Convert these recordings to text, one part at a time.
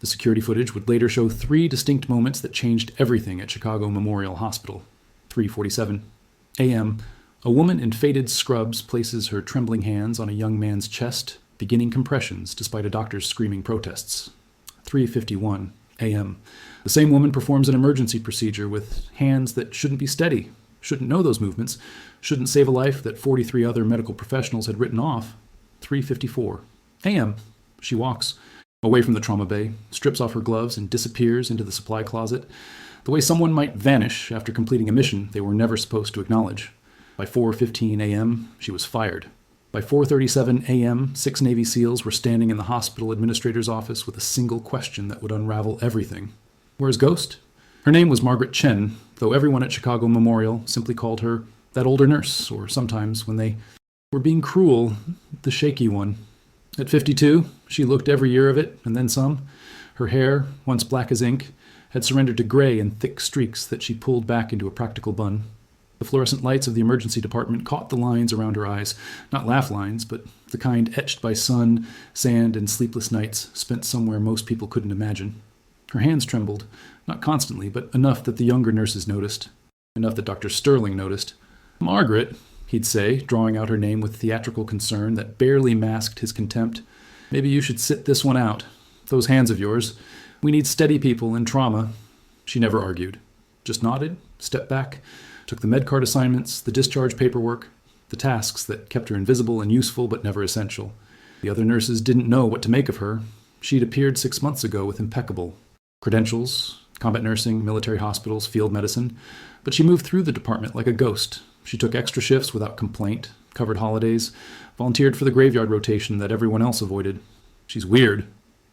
The security footage would later show 3 distinct moments that changed everything at Chicago Memorial Hospital. 3:47 a.m. A woman in faded scrubs places her trembling hands on a young man's chest, beginning compressions despite a doctor's screaming protests. 3:51 a.m. The same woman performs an emergency procedure with hands that shouldn't be steady, shouldn't know those movements, shouldn't save a life that 43 other medical professionals had written off. 3:54 a.m. She walks away from the trauma bay, strips off her gloves, and disappears into the supply closet, the way someone might vanish after completing a mission they were never supposed to acknowledge. By 4:15 a.m., she was fired. By 4:37 a.m., 6 Navy SEALs were standing in the hospital administrator's office with a single question that would unravel everything. Where's Ghost? Her name was Margaret Chen, though everyone at Chicago Memorial simply called her that older nurse, or sometimes, when they were being cruel, the shaky one. At 52, she looked every year of it, and then some. Her hair, once black as ink, had surrendered to gray in thick streaks that she pulled back into a practical bun. The fluorescent lights of the emergency department caught the lines around her eyes, not laugh lines, but the kind etched by sun, sand, and sleepless nights spent somewhere most people couldn't imagine. Her hands trembled, not constantly, but enough that the younger nurses noticed, enough that Dr. Sterling noticed. "Margaret," he'd say, drawing out her name with theatrical concern that barely masked his contempt, "maybe you should sit this one out. Those hands of yours. We need steady people in trauma." She never argued, just nodded, stepped back, took the med card assignments, the discharge paperwork, the tasks that kept her invisible and useful but never essential. The other nurses didn't know what to make of her. She'd appeared 6 months ago with impeccable credentials, combat nursing, military hospitals, field medicine, but she moved through the department like a ghost. She took extra shifts without complaint, covered holidays, volunteered for the graveyard rotation that everyone else avoided. "She's weird,"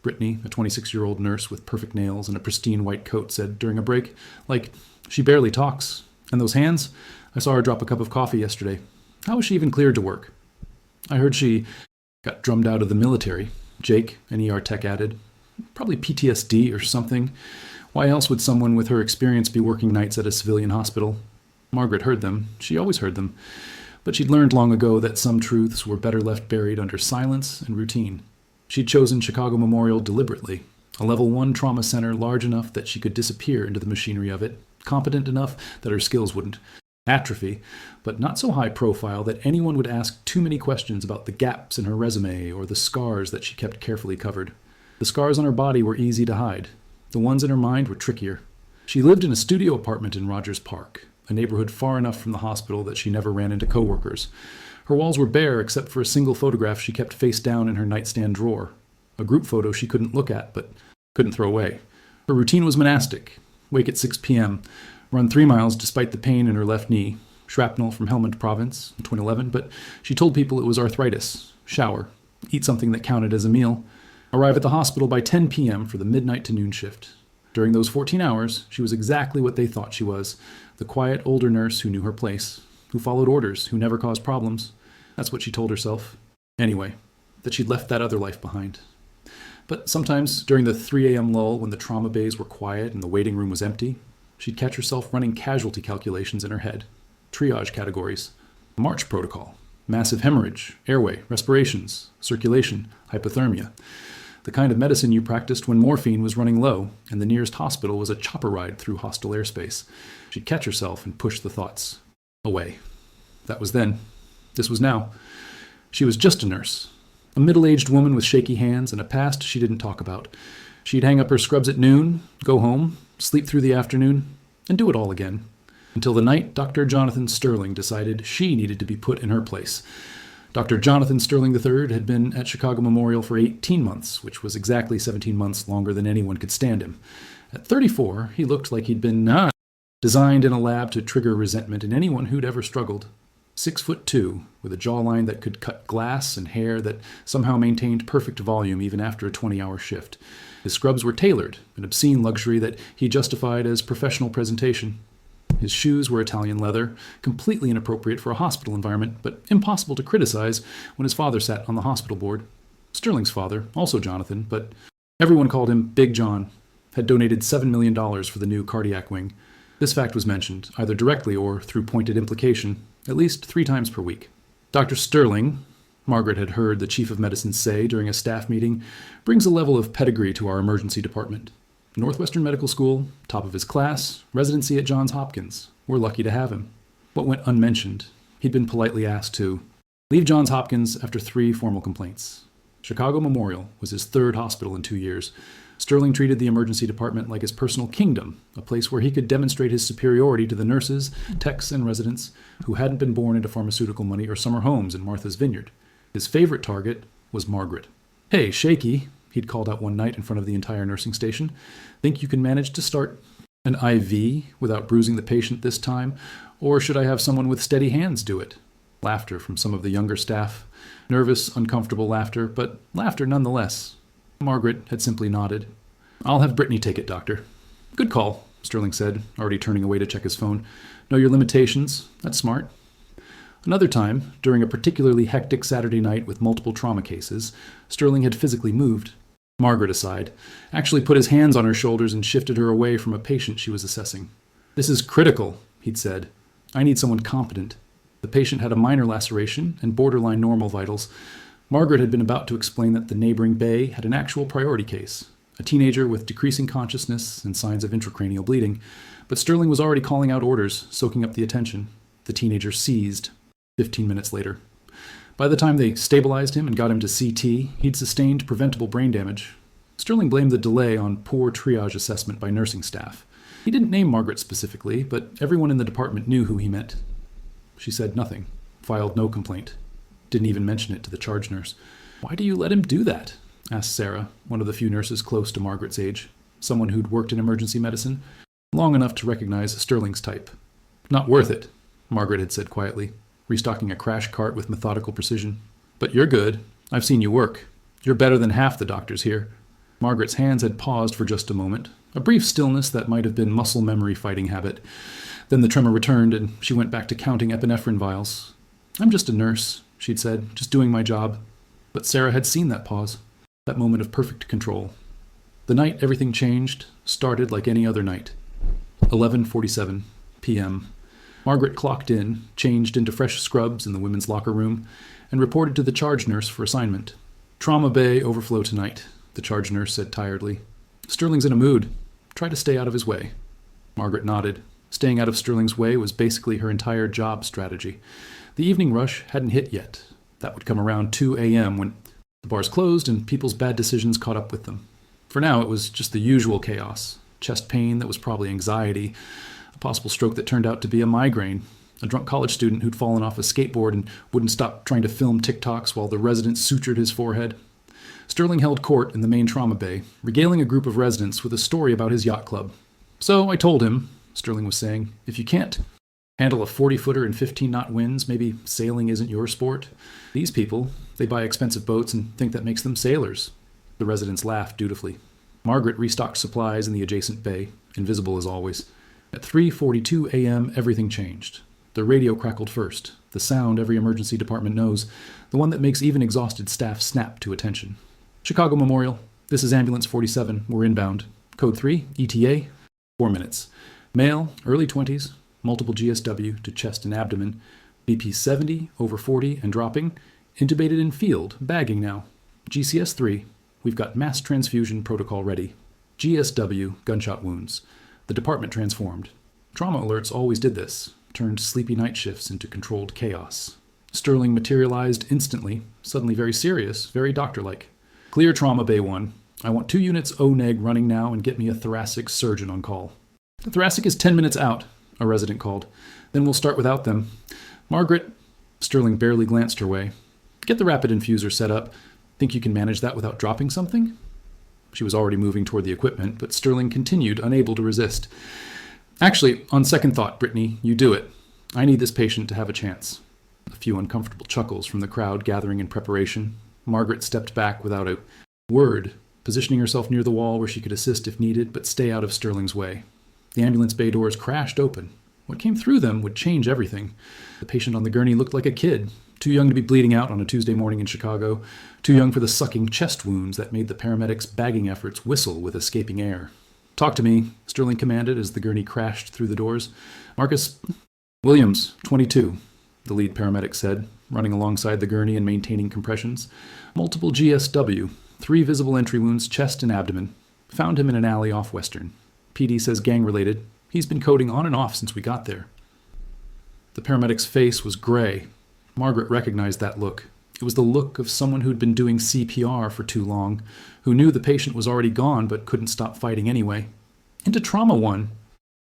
Brittany, a 26-year-old nurse with perfect nails and a pristine white coat, said during a break. "Like, she barely talks. And those hands? I saw her drop a cup of coffee yesterday. How was she even cleared to work?" "I heard she got drummed out of the military," Jake, an ER tech, added. "Probably PTSD or something. Why else would someone with her experience be working nights at a civilian hospital?" Margaret heard them. She always heard them. But she'd learned long ago that some truths were better left buried under silence and routine. She'd chosen Chicago Memorial deliberately, a level 1 trauma center large enough that she could disappear into the machinery of it, competent enough that her skills wouldn't atrophy, but not so high profile that anyone would ask too many questions about the gaps in her resume or the scars that she kept carefully covered. The scars on her body were easy to hide. The ones in her mind were trickier. She lived in a studio apartment in Rogers Park, a neighborhood far enough from the hospital that she never ran into coworkers. Her walls were bare except for a single photograph she kept face down in her nightstand drawer, a group photo she couldn't look at but couldn't throw away. Her routine was monastic. Wake at 6 p.m., run 3 miles despite the pain in her left knee, shrapnel from Helmand Province in 2011, but she told people it was arthritis, shower, eat something that counted as a meal, arrive at the hospital by 10 p.m. for the midnight to noon shift. During those 14 hours, she was exactly what they thought she was, the quiet older nurse who knew her place, who followed orders, who never caused problems. That's what she told herself. Anyway, that she'd left that other life behind. But sometimes, during the 3 a.m. lull when the trauma bays were quiet and the waiting room was empty, she'd catch herself running casualty calculations in her head. Triage categories. March protocol. Massive hemorrhage, airway, respirations, circulation, hypothermia. The kind of medicine you practiced when morphine was running low and the nearest hospital was a chopper ride through hostile airspace. She'd catch herself and push the thoughts away. That was then. This was now. She was just a nurse. A middle-aged woman with shaky hands and a past she didn't talk about. She'd hang up her scrubs at noon, go home, sleep through the afternoon, and do it all again. Until the night Dr. Jonathan Sterling decided she needed to be put in her place. Dr. Jonathan Sterling III had been at Chicago Memorial for 18 months, which was exactly 17 months longer than anyone could stand him. At 34, he looked like he'd been designed in a lab to trigger resentment in anyone who'd ever struggled. 6'2", with a jawline that could cut glass and hair that somehow maintained perfect volume even after a 20-hour shift. His scrubs were tailored, an obscene luxury that he justified as professional presentation. His shoes were Italian leather, completely inappropriate for a hospital environment, but impossible to criticize when his father sat on the hospital board. Sterling's father, also Jonathan, but everyone called him Big John, had donated $7 million for the new cardiac wing. This fact was mentioned, either directly or through pointed implication, at least 3 times per week. Dr. Sterling, Margaret had heard the chief of medicine say during a staff meeting, brings a level of pedigree to our emergency department. Northwestern Medical School, top of his class, residency at Johns Hopkins. We're lucky to have him. What went unmentioned? He'd been politely asked to leave Johns Hopkins after 3 formal complaints. Chicago Memorial was his 3rd hospital in 2 years. Sterling treated the emergency department like his personal kingdom, a place where he could demonstrate his superiority to the nurses, techs, and residents who hadn't been born into pharmaceutical money or summer homes in Martha's Vineyard. His favorite target was Margaret. "Hey, Shaky," he'd called out one night in front of the entire nursing station. "Think you can manage to start an IV without bruising the patient this time? Or should I have someone with steady hands do it?" Laughter from some of the younger staff. Nervous, uncomfortable laughter, but laughter nonetheless. Margaret had simply nodded. "I'll have Brittany take it, doctor." "Good call," Sterling said, already turning away to check his phone. "Know your limitations. That's smart." Another time, during a particularly hectic Saturday night with multiple trauma cases, Sterling had physically moved Margaret aside, actually put his hands on her shoulders and shifted her away from a patient she was assessing. "This is critical," he'd said. "I need someone competent." The patient had a minor laceration and borderline normal vitals. Margaret had been about to explain that the neighboring bay had an actual priority case, a teenager with decreasing consciousness and signs of intracranial bleeding, but Sterling was already calling out orders, soaking up the attention. The teenager seized 15 minutes later. By the time they stabilized him and got him to CT, he'd sustained preventable brain damage. Sterling blamed the delay on poor triage assessment by nursing staff. He didn't name Margaret specifically, but everyone in the department knew who he meant. She said nothing, filed no complaint, didn't even mention it to the charge nurse. "Why do you let him do that?" asked Sarah, one of the few nurses close to Margaret's age, someone who'd worked in emergency medicine, long enough to recognize Sterling's type. "Not worth it," Margaret had said quietly, restocking a crash cart with methodical precision. "But you're good. I've seen you work. You're better than half the doctors here." Margaret's hands had paused for just a moment, a brief stillness that might have been muscle memory fighting habit. Then the tremor returned, and she went back to counting epinephrine vials. "I'm just a nurse," she'd said, "just doing my job." But Sarah had seen that pause, that moment of perfect control. The night everything changed started like any other night. 11:47 p.m. Margaret clocked in, changed into fresh scrubs in the women's locker room, and reported to the charge nurse for assignment. "Trauma bay overflow tonight," the charge nurse said tiredly. "Sterling's in a mood. Try to stay out of his way." Margaret nodded. Staying out of Sterling's way was basically her entire job strategy. The evening rush hadn't hit yet. That would come around 2 a.m. when the bars closed and people's bad decisions caught up with them. For now, it was just the usual chaos. Chest pain that was probably anxiety, a possible stroke that turned out to be a migraine, a drunk college student who'd fallen off a skateboard and wouldn't stop trying to film TikToks while the resident sutured his forehead. Sterling held court in the main trauma bay, regaling a group of residents with a story about his yacht club. "So I told him," Sterling was saying, "if you can't handle a 40-footer in 15-knot winds, maybe sailing isn't your sport. These people, they buy expensive boats and think that makes them sailors." The residents laughed dutifully. Margaret restocked supplies in the adjacent bay, invisible as always. At 3:42 a.m., everything changed. The radio crackled first, the sound every emergency department knows, the one that makes even exhausted staff snap to attention. "Chicago Memorial, this is Ambulance 47. We're inbound. Code 3, ETA, 4 minutes. Male, early 20s, multiple GSW to chest and abdomen, BP 70, over 40 and dropping, intubated in field, bagging now. GCS 3, we've got mass transfusion protocol ready. GSW, gunshot wounds. The department transformed. Trauma alerts always did this, turned sleepy night shifts into controlled chaos." Sterling materialized instantly, suddenly very serious, very doctor-like. "Clear trauma bay 1. I want 2 units O-neg running now and get me a thoracic surgeon on call." "The thoracic is 10 minutes out," a resident called. "Then we'll start without them. Margaret," Sterling barely glanced her way, "get the rapid infuser set up. Think you can manage that without dropping something?" She was already moving toward the equipment, but Sterling continued, unable to resist. "Actually, on second thought, Brittany, you do it. I need this patient to have a chance." A few uncomfortable chuckles from the crowd gathering in preparation. Margaret stepped back without a word, positioning herself near the wall where she could assist if needed, but stay out of Sterling's way. The ambulance bay doors crashed open. What came through them would change everything. The patient on the gurney looked like a kid, too young to be bleeding out on a Tuesday morning in Chicago, too young for the sucking chest wounds that made the paramedics' bagging efforts whistle with escaping air. "Talk to me," Sterling commanded as the gurney crashed through the doors. "Marcus Williams, 22, the lead paramedic said, running alongside the gurney and maintaining compressions. Multiple GSW, 3 visible entry wounds, chest and abdomen. Found him in an alley off Western. PD says gang-related. He's been coding on and off since we got there. The paramedic's face was gray. Margaret recognized that look. It was the look of someone who'd been doing CPR for too long, who knew the patient was already gone but couldn't stop fighting anyway. Into trauma 1,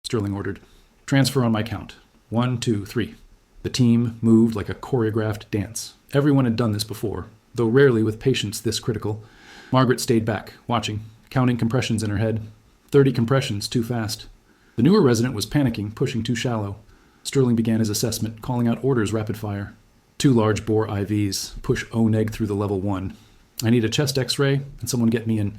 Sterling ordered. Transfer on my count. 1, 2, 3. The team moved like a choreographed dance. Everyone had done this before, though rarely with patients this critical. Margaret stayed back, watching, counting compressions in her head. 30 compressions, too fast. The newer resident was panicking, pushing too shallow. Sterling began his assessment, calling out orders rapid fire. 2 large bore IVs. Push O-neg through the level 1. I need a chest x-ray, and someone get me an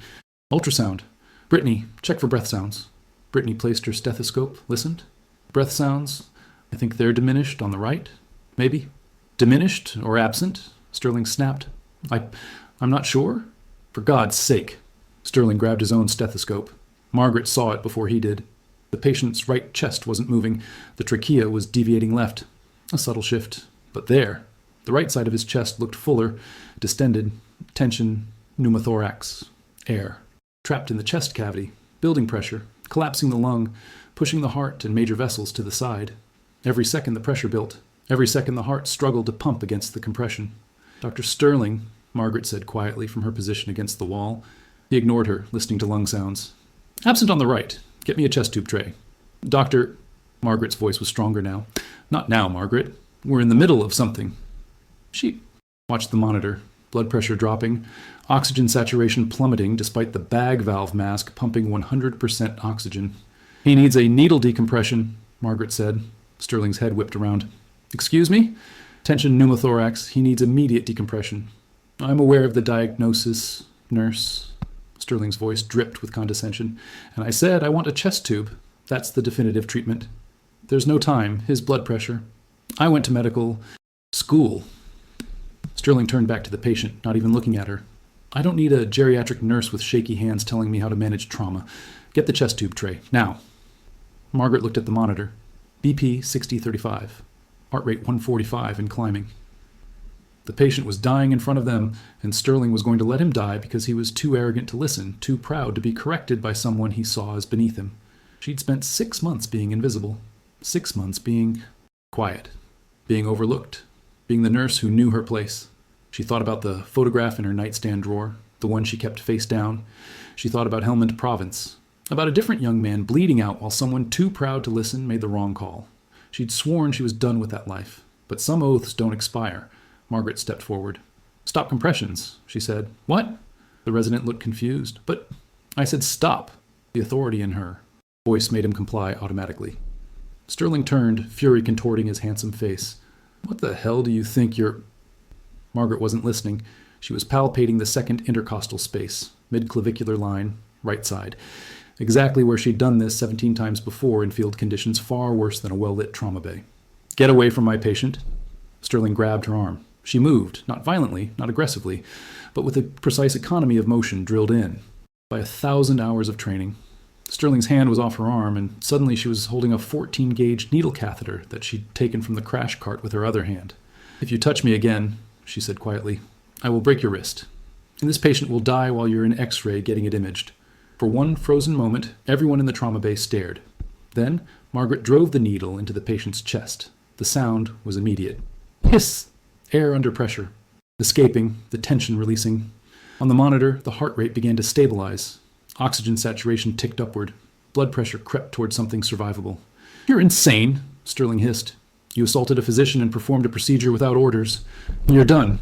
ultrasound. Brittany, check for breath sounds. Brittany placed her stethoscope, listened. Breath sounds, I think they're diminished on the right. Maybe. Diminished or absent? Sterling snapped. I'm not sure. For God's sake. Sterling grabbed his own stethoscope. Margaret saw it before he did. The patient's right chest wasn't moving. The trachea was deviating left. A subtle shift. But there. The right side of his chest looked fuller, distended, tension, pneumothorax, air. Trapped in the chest cavity, building pressure, collapsing the lung, pushing the heart and major vessels to the side. Every second the pressure built. Every second the heart struggled to pump against the compression. Dr. Sterling, Margaret said quietly from her position against the wall. He ignored her, listening to lung sounds. Absent on the right. Get me a chest tube tray. Doctor... Margaret's voice was stronger now. Not now, Margaret. We're in the middle of something. She watched the monitor. Blood pressure dropping. Oxygen saturation plummeting despite the bag valve mask pumping 100% oxygen. He needs a needle decompression, Margaret said. Sterling's head whipped around. Excuse me? Tension pneumothorax. He needs immediate decompression. I'm aware of the diagnosis, nurse. Sterling's voice dripped with condescension. And I said I want a chest tube. That's the definitive treatment. There's no time. His blood pressure. I went to medical school. Sterling turned back to the patient, not even looking at her. I don't need a geriatric nurse with shaky hands telling me how to manage trauma. Get the chest tube tray, now. Margaret looked at the monitor. BP 6035. Heart rate 145 and climbing. The patient was dying in front of them, and Sterling was going to let him die because he was too arrogant to listen, too proud to be corrected by someone he saw as beneath him. She'd spent 6 months being invisible. 6 months being quiet. Being overlooked. Being the nurse who knew her place. She thought about the photograph in her nightstand drawer, the one she kept face down. She thought about Helmand Province, about a different young man bleeding out while someone too proud to listen made the wrong call. She'd sworn she was done with that life, but some oaths don't expire. Margaret stepped forward. Stop compressions, she said. What? The resident looked confused. But I said stop. The authority in her voice made him comply automatically. Sterling turned, fury contorting his handsome face. What the hell do you think you're... Margaret wasn't listening. She was palpating the second intercostal space, mid-clavicular line, right side. Exactly where she'd done this 17 times before in field conditions far worse than a well-lit trauma bay. Get away from my patient. Sterling grabbed her arm. She moved, not violently, not aggressively, but with a precise economy of motion drilled in by 1,000 hours of training. Sterling's hand was off her arm, and suddenly she was holding a 14-gauge needle catheter that she'd taken from the crash cart with her other hand. If you touch me again, she said quietly, I will break your wrist. And this patient will die while you're in X-ray getting it imaged. For one frozen moment, everyone in the trauma bay stared. Then, Margaret drove the needle into the patient's chest. The sound was immediate. Hiss! Air under pressure. Escaping, the tension releasing. On the monitor, the heart rate began to stabilize. Oxygen saturation ticked upward. Blood pressure crept toward something survivable. You're insane, Sterling hissed. You assaulted a physician and performed a procedure without orders. You're done.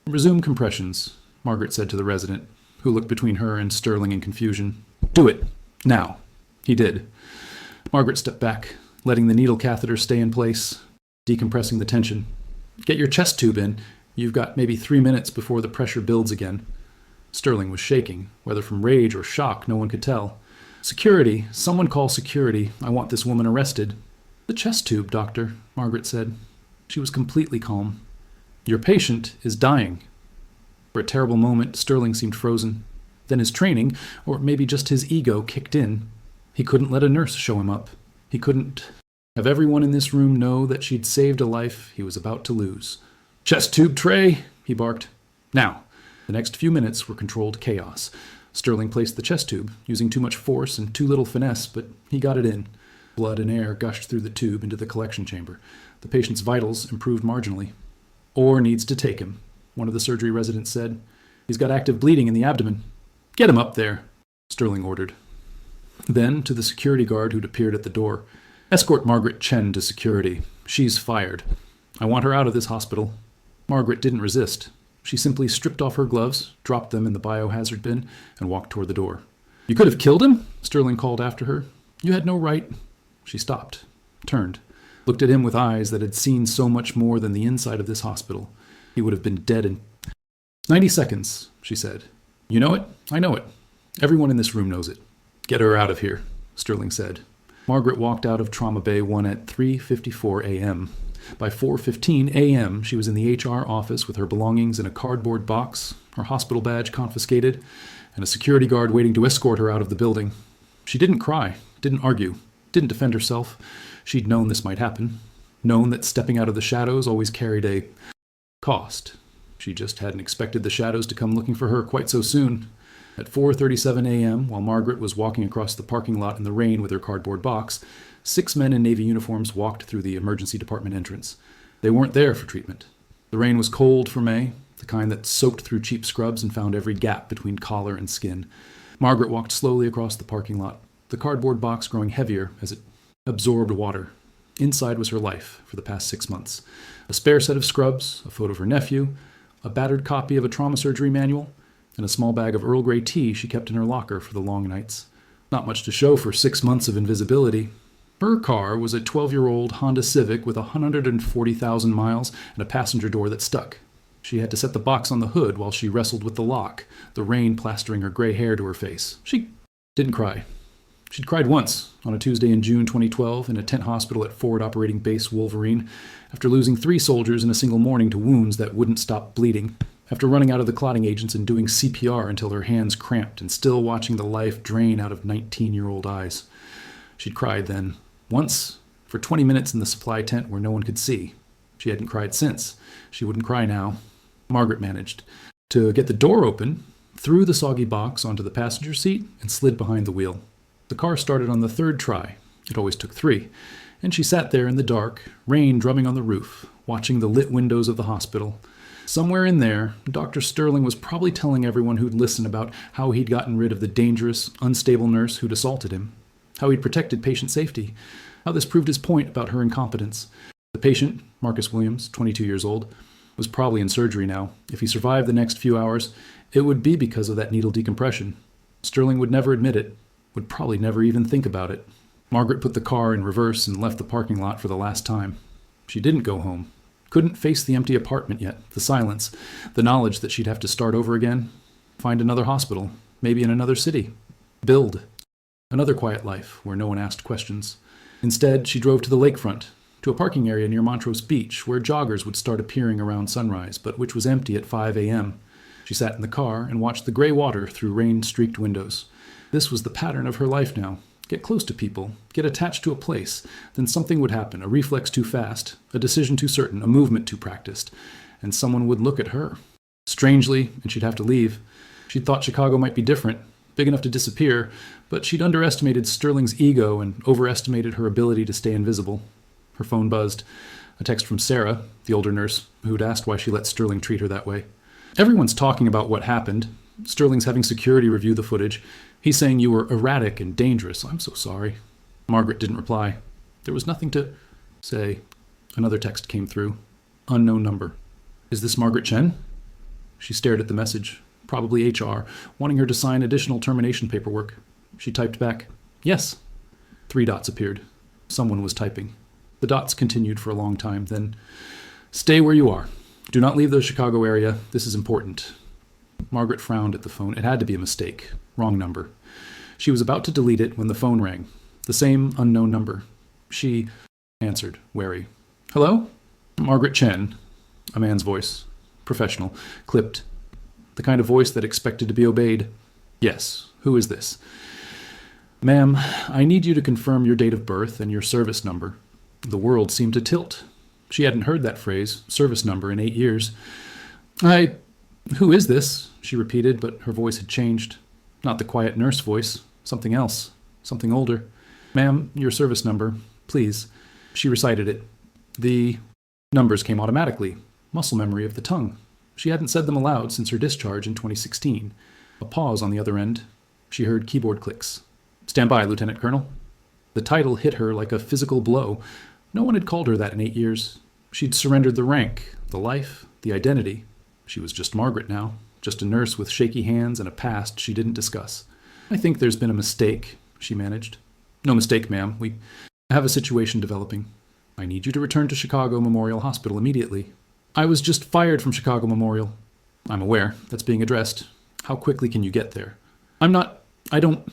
Resume compressions, Margaret said to the resident, who looked between her and Sterling in confusion. Do it. Now. He did. Margaret stepped back, letting the needle catheter stay in place, decompressing the tension. Get your chest tube in. You've got maybe 3 minutes before the pressure builds again. Sterling was shaking, whether from rage or shock, no one could tell. Security. Someone call security. I want this woman arrested. The chest tube, doctor, Margaret said. She was completely calm. Your patient is dying. For a terrible moment, Sterling seemed frozen. Then his training, or maybe just his ego, kicked in. He couldn't let a nurse show him up. He couldn't... Have everyone in this room know that she'd saved a life he was about to lose. "Chest tube tray," he barked. Now. The next few minutes were controlled chaos. Sterling placed the chest tube, using too much force and too little finesse, but he got it in. Blood and air gushed through the tube into the collection chamber. The patient's vitals improved marginally. "Orr needs to take him," one of the surgery residents said. "He's got active bleeding in the abdomen." "Get him up there," Sterling ordered. Then, to the security guard who'd appeared at the door, "Escort Margaret Chen to security. She's fired. I want her out of this hospital." Margaret didn't resist. She simply stripped off her gloves, dropped them in the biohazard bin, and walked toward the door. "You could have killed him?" Sterling called after her. "You had no right." She stopped, turned, looked at him with eyes that had seen so much more than the inside of this hospital. He would have been dead in 90 seconds, she said. "You know it? I know it. Everyone in this room knows it. Get her out of here," Sterling said. Margaret walked out of Trauma Bay 1 at 3:54 a.m. By 4:15 a.m., she was in the HR office with her belongings in a cardboard box, her hospital badge confiscated, and a security guard waiting to escort her out of the building. She didn't cry, didn't argue, didn't defend herself. She'd known this might happen, known that stepping out of the shadows always carried a cost. She just hadn't expected the shadows to come looking for her quite so soon. At 4:37 a.m., while Margaret was walking across the parking lot in the rain with her cardboard box, 6 men in Navy uniforms walked through the emergency department entrance. They weren't there for treatment. The rain was cold for May, the kind that soaked through cheap scrubs and found every gap between collar and skin. Margaret walked slowly across the parking lot, the cardboard box growing heavier as it absorbed water. Inside was her life for the past 6 months. A spare set of scrubs, a photo of her nephew, a battered copy of a trauma surgery manual, and a small bag of Earl Grey tea she kept in her locker for the long nights. Not much to show for 6 months of invisibility. Her car was a 12-year-old Honda Civic with 140,000 miles and a passenger door that stuck. She had to set the box on the hood while she wrestled with the lock, the rain plastering her gray hair to her face. She didn't cry. She'd cried once, on a Tuesday in June 2012, in a tent hospital at Forward Operating Base Wolverine, after losing 3 soldiers in a single morning to wounds that wouldn't stop bleeding, after running out of the clotting agents and doing CPR until her hands cramped and still watching the life drain out of 19-year-old eyes. She'd cried then. Once, for 20 minutes in the supply tent where no one could see. She hadn't cried since. She wouldn't cry now. Margaret managed to get the door open, threw the soggy box onto the passenger seat, and slid behind the wheel. The car started on the 3rd try. It always took 3. And she sat there in the dark, rain drumming on the roof, watching the lit windows of the hospital. Somewhere in there, Dr. Sterling was probably telling everyone who'd listen about how he'd gotten rid of the dangerous, unstable nurse who'd assaulted him, how he'd protected patient safety, how this proved his point about her incompetence. The patient, Marcus Williams, 22 years old, was probably in surgery now. If he survived the next few hours, it would be because of that needle decompression. Sterling would never admit it, would probably never even think about it. Margaret put the car in reverse and left the parking lot for the last time. She didn't go home. Couldn't face the empty apartment yet, the silence, the knowledge that she'd have to start over again, find another hospital, maybe in another city, build another quiet life where no one asked questions. Instead, she drove to the lakefront, to a parking area near Montrose Beach where joggers would start appearing around sunrise, but which was empty at 5 a.m. She sat in the car and watched the gray water through rain-streaked windows. This was the pattern of her life now. Get close to people, get attached to a place, then something would happen, a reflex too fast, a decision too certain, a movement too practiced, and someone would look at her. Strangely, and she'd have to leave. She'd thought Chicago might be different, big enough to disappear, but she'd underestimated Sterling's ego and overestimated her ability to stay invisible. Her phone buzzed. A text from Sarah, the older nurse, who'd asked why she let Sterling treat her that way. "Everyone's talking about what happened. Sterling's having security review the footage. He's saying you were erratic and dangerous. I'm so sorry." Margaret didn't reply. There was nothing to say. Another text came through. Unknown number. "Is this Margaret Chen?" She stared at the message. Probably HR, wanting her to sign additional termination paperwork. She typed back, "Yes." 3 dots appeared. Someone was typing. The dots continued for a long time, then, "Stay where you are. Do not leave the Chicago area. This is important." Margaret frowned at the phone. It had to be a mistake. Wrong number. She was about to delete it when the phone rang. The same unknown number. She answered, wary. "Hello? Margaret Chen." A man's voice. Professional. Clipped. The kind of voice that expected to be obeyed. "Yes. Who is this?" "Ma'am, I need you to confirm your date of birth and your service number." The world seemed to tilt. She hadn't heard that phrase, service number, in 8 years. Who is this? She repeated, but her voice had changed. Not the quiet nurse voice, something else, something older. Ma'am, your service number, please. She recited it. The numbers came automatically, muscle memory of the tongue. She hadn't said them aloud since her discharge in 2016. A pause on the other end. She heard keyboard clicks. Stand by, Lieutenant Colonel. The title hit her like a physical blow. No one had called her that in 8 years. She'd surrendered the rank, the life, the identity. She was just Margaret now, just a nurse with shaky hands and a past she didn't discuss. I think there's been a mistake, she managed. No mistake, ma'am. We have a situation developing. I need you to return to Chicago Memorial Hospital immediately. I was just fired from Chicago Memorial. I'm aware. That's being addressed. How quickly can you get there? I don't...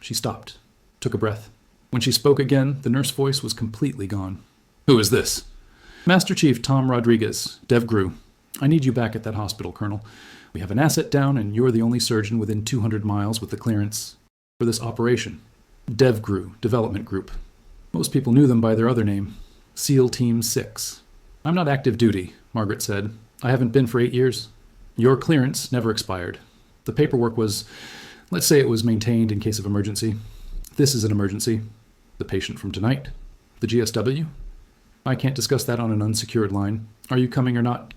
She stopped, took a breath. When she spoke again, the nurse voice was completely gone. Who is this? Master Chief Tom Rodriguez, DevGru. I need you back at that hospital, Colonel. We have an asset down, and you're the only surgeon within 200 miles with the clearance for this operation. DevGru, Development Group. Most people knew them by their other name, SEAL Team 6. I'm not active duty, Margaret said. I haven't been for 8 years. Your clearance never expired. The paperwork was, let's say it was maintained in case of emergency. This is an emergency. The patient from tonight. The GSW. I can't discuss that on an unsecured line. Are you coming or not?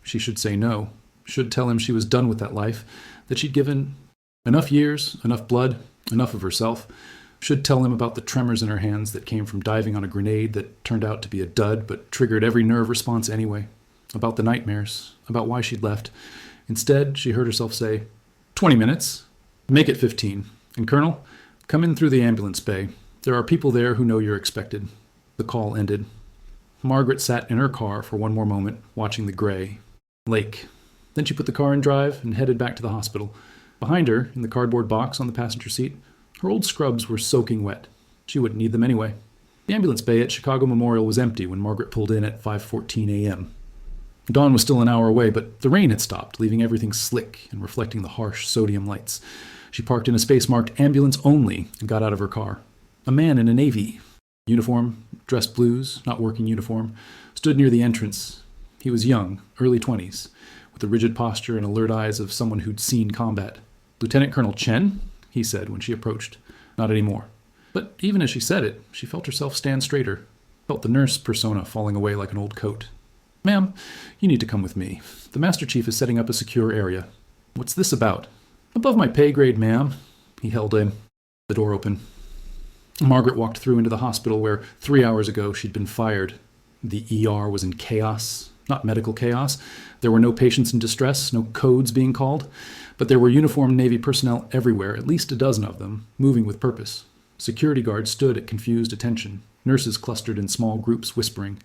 She should say no. Should tell him she was done with that life, that she'd given enough years, enough blood, enough of herself. Should tell him about the tremors in her hands that came from diving on a grenade that turned out to be a dud but triggered every nerve response anyway. About the nightmares, about why she'd left. Instead, she heard herself say, 20 minutes. Make it 15. And Colonel, come in through the ambulance bay. There are people there who know you're expected. The call ended. Margaret sat in her car for one more moment, watching the gray lake. Then she put the car in drive and headed back to the hospital. Behind her, in the cardboard box on the passenger seat, her old scrubs were soaking wet. She wouldn't need them anyway. The ambulance bay at Chicago Memorial was empty when Margaret pulled in at 5:14 a.m. Dawn was still an hour away, but the rain had stopped, leaving everything slick and reflecting the harsh sodium lights. She parked in a space marked ambulance only and got out of her car. A man in a navy uniform, dressed blues, not working uniform, stood near the entrance. He was young, early 20s, with the rigid posture and alert eyes of someone who'd seen combat. Lieutenant Colonel Chen? He said when she approached. Not anymore. But even as she said it, she felt herself stand straighter, felt the nurse persona falling away like an old coat. Ma'am, you need to come with me. The Master Chief is setting up a secure area. What's this about? Above my pay grade, ma'am. He held in. The door open. Margaret walked through into the hospital where 3 hours ago she'd been fired. The ER was in chaos. Not medical chaos. There were no patients in distress, no codes being called. But there were uniformed Navy personnel everywhere, at least a dozen of them, moving with purpose. Security guards stood at confused attention. Nurses clustered in small groups, whispering.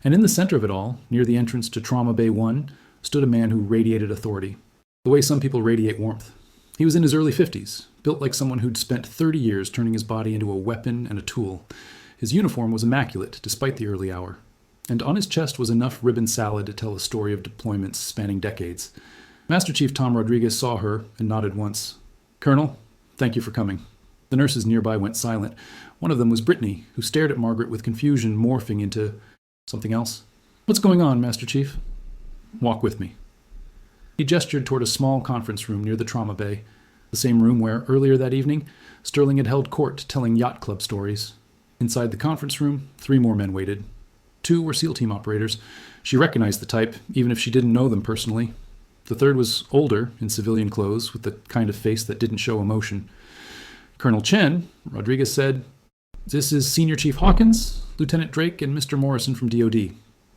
And in the center of it all, near the entrance to Trauma Bay 1, stood a man who radiated authority. The way some people radiate warmth. He was in his early 50s, built like someone who'd spent 30 years turning his body into a weapon and a tool. His uniform was immaculate, despite the early hour. And on his chest was enough ribbon salad to tell a story of deployments spanning decades. Master Chief Tom Rodriguez saw her and nodded once. Colonel, thank you for coming. The nurses nearby went silent. One of them was Brittany, who stared at Margaret with confusion morphing into something else. What's going on, Master Chief? Walk with me. He gestured toward a small conference room near the trauma bay, the same room where, earlier that evening, Sterling had held court telling yacht club stories. Inside the conference room, 3 more men waited. 2 were SEAL team operators. She recognized the type, even if she didn't know them personally. The third was older, in civilian clothes, with the kind of face that didn't show emotion. Colonel Chen, Rodriguez said, This is Senior Chief Hawkins, Lieutenant Drake, and Mr. Morrison from DOD.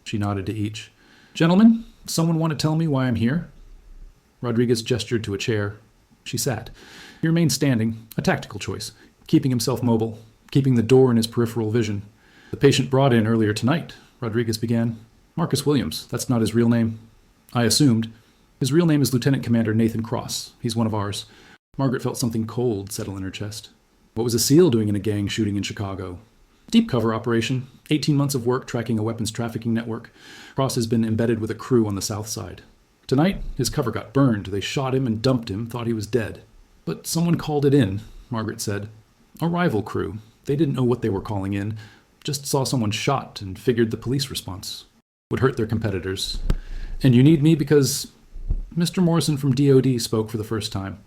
She nodded to each. Gentlemen, someone want to tell me why I'm here? Rodriguez gestured to a chair. She sat. He remained standing, a tactical choice, keeping himself mobile, keeping the door in his peripheral vision. The patient brought in earlier tonight, Rodriguez began. Marcus Williams, that's not his real name. I assumed. His real name is Lieutenant Commander Nathan Cross. He's one of ours. Margaret felt something cold settle in her chest. What was a SEAL doing in a gang shooting in Chicago? Deep cover operation. 18 months of work tracking a weapons trafficking network. Cross has been embedded with a crew on the south side. Tonight, his cover got burned. They shot him and dumped him, thought he was dead. But someone called it in, Margaret said. A rival crew. They didn't know what they were calling in. Just saw someone shot and figured the police response would hurt their competitors. And you need me because Mr. Morrison from DOD spoke for the first time.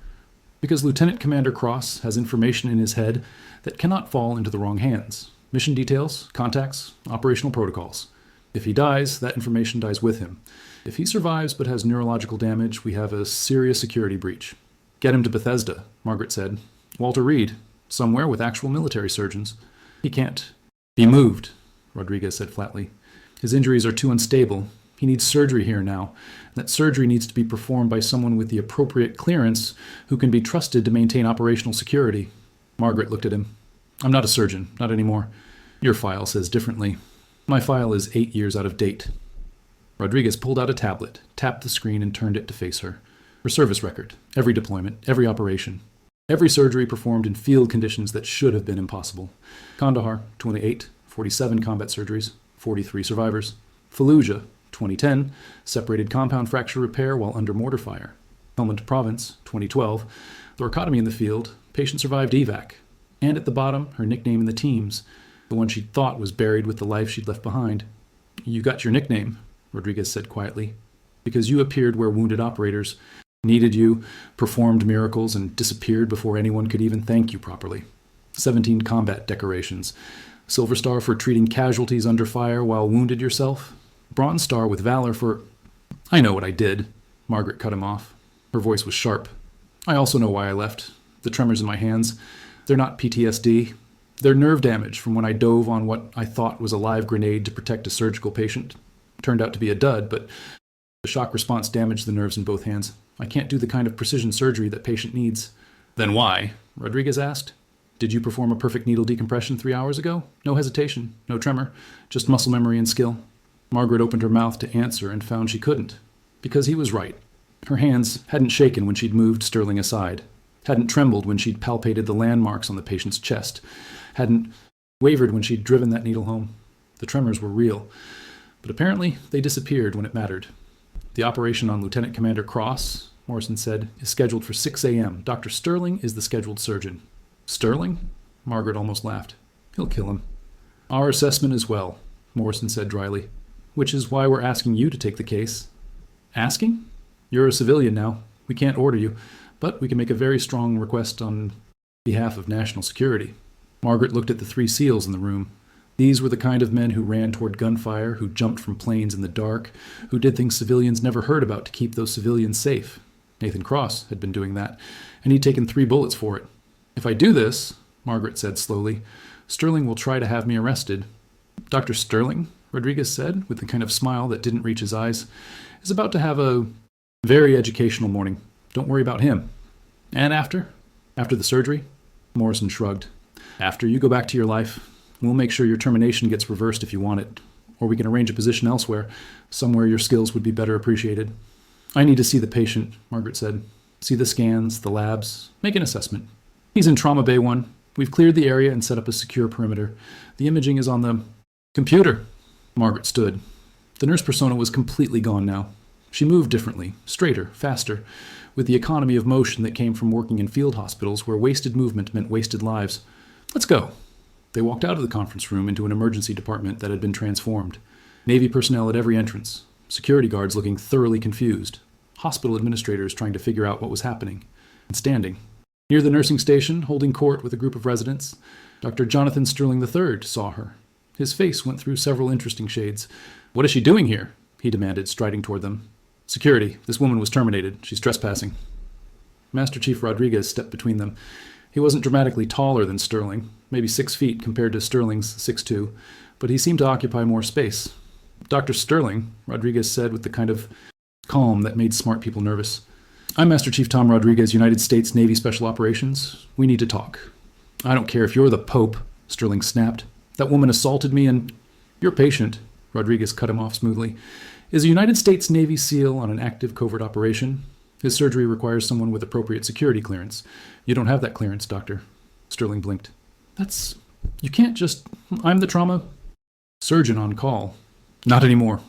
Because Lieutenant Commander Cross has information in his head that cannot fall into the wrong hands. Mission details, contacts, operational protocols. If he dies, that information dies with him. If he survives but has neurological damage, we have a serious security breach. Get him to Bethesda, Margaret said. Walter Reed, somewhere with actual military surgeons. He can't be moved, Rodriguez said flatly. His injuries are too unstable. He needs surgery here now. That surgery needs to be performed by someone with the appropriate clearance who can be trusted to maintain operational security. Margaret looked at him. I'm not a surgeon, not anymore. Your file says differently. My file is 8 years out of date. Rodriguez pulled out a tablet, tapped the screen, and turned it to face her. Her service record, every deployment, every operation. Every surgery performed in field conditions that should have been impossible. Kandahar, 28, 47 combat surgeries, 43 survivors. Fallujah, 2010, separated compound fracture repair while under mortar fire. Helmand Province, 2012, thoracotomy in the field, patient survived evac. And at the bottom, her nickname in the teams, the one she thought was buried with the life she'd left behind. You got your nickname, Rodriguez said quietly, because you appeared where wounded operators needed you, performed miracles, and disappeared before anyone could even thank you properly. 17 combat decorations. Silver Star for treating casualties under fire while wounded yourself. Bronze Star with valor for... I know what I did, Margaret cut him off. Her voice was sharp. I also know why I left. The tremors in my hands. They're not PTSD. They're nerve damage from when I dove on what I thought was a live grenade to protect a surgical patient. Turned out to be a dud, but the shock response damaged the nerves in both hands. I can't do the kind of precision surgery that patient needs. Then why? Rodriguez asked. Did you perform a perfect needle decompression 3 hours ago? No hesitation, no tremor, just muscle memory and skill. Margaret opened her mouth to answer and found she couldn't. Because he was right. Her hands hadn't shaken when she'd moved Sterling aside. Hadn't trembled when she'd palpated the landmarks on the patient's chest. Hadn't wavered when she'd driven that needle home. The tremors were real. But apparently they disappeared when it mattered. The operation on Lieutenant Commander Cross, Morrison said, is scheduled for 6 a.m. Dr. Sterling is the scheduled surgeon. Sterling? Margaret almost laughed. He'll kill him. Our assessment as well, Morrison said dryly. Which is why we're asking you to take the case. Asking? You're a civilian now. We can't order you, but we can make a very strong request on behalf of national security. Margaret looked at the 3 SEALs in the room. These were the kind of men who ran toward gunfire, who jumped from planes in the dark, who did things civilians never heard about to keep those civilians safe. Nathan Cross had been doing that, and he'd taken 3 bullets for it. If I do this, Margaret said slowly, Sterling will try to have me arrested. Dr. Sterling, Rodriguez said, with the kind of smile that didn't reach his eyes, is about to have a very educational morning. Don't worry about him. And after the surgery? Morrison shrugged. After you go back to your life, we'll make sure your termination gets reversed if you want it, or we can arrange a position elsewhere, somewhere your skills would be better appreciated. I need to see the patient, Margaret said. See the scans, the labs, make an assessment. He's in Trauma Bay 1. We've cleared the area and set up a secure perimeter. The imaging is on the computer. Margaret stood. The nurse persona was completely gone now. She moved differently, straighter, faster, with the economy of motion that came from working in field hospitals where wasted movement meant wasted lives. Let's go. They walked out of the conference room into an emergency department that had been transformed. Navy personnel at every entrance. Security guards looking thoroughly confused. Hospital administrators trying to figure out what was happening. And standing. Near the nursing station, holding court with a group of residents, Dr. Jonathan Sterling III saw her. His face went through several interesting shades. What is she doing here? He demanded, striding toward them. Security. This woman was terminated. She's trespassing. Master Chief Rodriguez stepped between them. He wasn't dramatically taller than Sterling, maybe 6 feet compared to Sterling's 6'2", but he seemed to occupy more space. Dr. Sterling, Rodriguez said with the kind of calm that made smart people nervous. I'm Master Chief Tom Rodriguez, United States Navy Special Operations. We need to talk. I don't care if you're the Pope, Sterling snapped. That woman assaulted me and... Your patient, Rodriguez cut him off smoothly, is a United States Navy SEAL on an active covert operation. His surgery requires someone with appropriate security clearance. You don't have that clearance, Doctor. Sterling blinked. That's... You can't just... I'm the trauma... surgeon on call. Not anymore.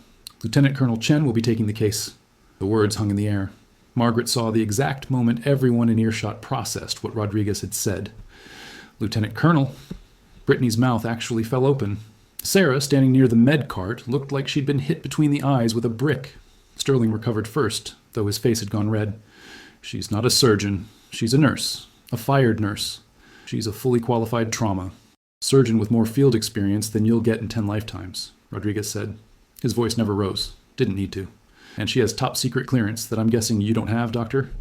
Lieutenant Colonel Chen will be taking the case. The words hung in the air. Margaret saw the exact moment everyone in earshot processed what Rodriguez had said. Lieutenant Colonel... Brittany's mouth actually fell open. Sarah, standing near the med cart, looked like she'd been hit between the eyes with a brick. Sterling recovered first, though his face had gone red. She's not a surgeon. She's a nurse. A fired nurse. She's a fully qualified trauma. Surgeon with more field experience than you'll get in 10 lifetimes, Rodriguez said. His voice never rose. Didn't need to. And she has top secret clearance that I'm guessing you don't have, Doctor?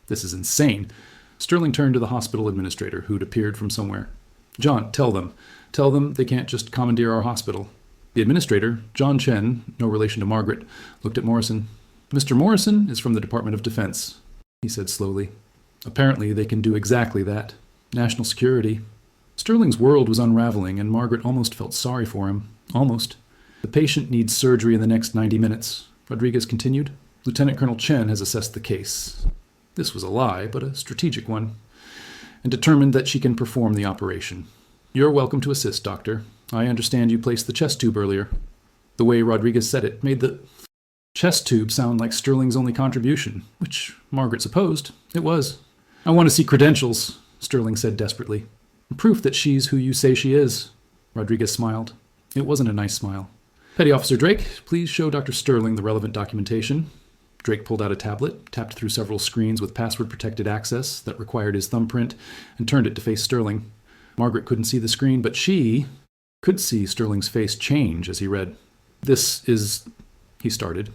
This is insane. Sterling turned to the hospital administrator, who'd appeared from somewhere. John, tell them. Tell them they can't just commandeer our hospital. The administrator, John Chen, no relation to Margaret, looked at Morrison. Mr. Morrison is from the Department of Defense, he said slowly. Apparently they can do exactly that. National security. Sterling's world was unraveling, and Margaret almost felt sorry for him. Almost. The patient needs surgery in the next 90 minutes, Rodriguez continued. Lieutenant Colonel Chen has assessed the case. This was a lie, but a strategic one, and determined that she can perform the operation. You're welcome to assist, Doctor. I understand you placed the chest tube earlier. The way Rodriguez said it made the chest tube sound like Sterling's only contribution, which Margaret supposed it was. I want to see credentials, Sterling said desperately. Proof that she's who you say she is. Rodriguez smiled. It wasn't a nice smile. Petty Officer Drake, please show Dr. Sterling the relevant documentation. Drake pulled out a tablet, tapped through several screens with password-protected access that required his thumbprint, and turned it to face Sterling. Margaret couldn't see the screen, but she could see Sterling's face change as he read. This is... he started.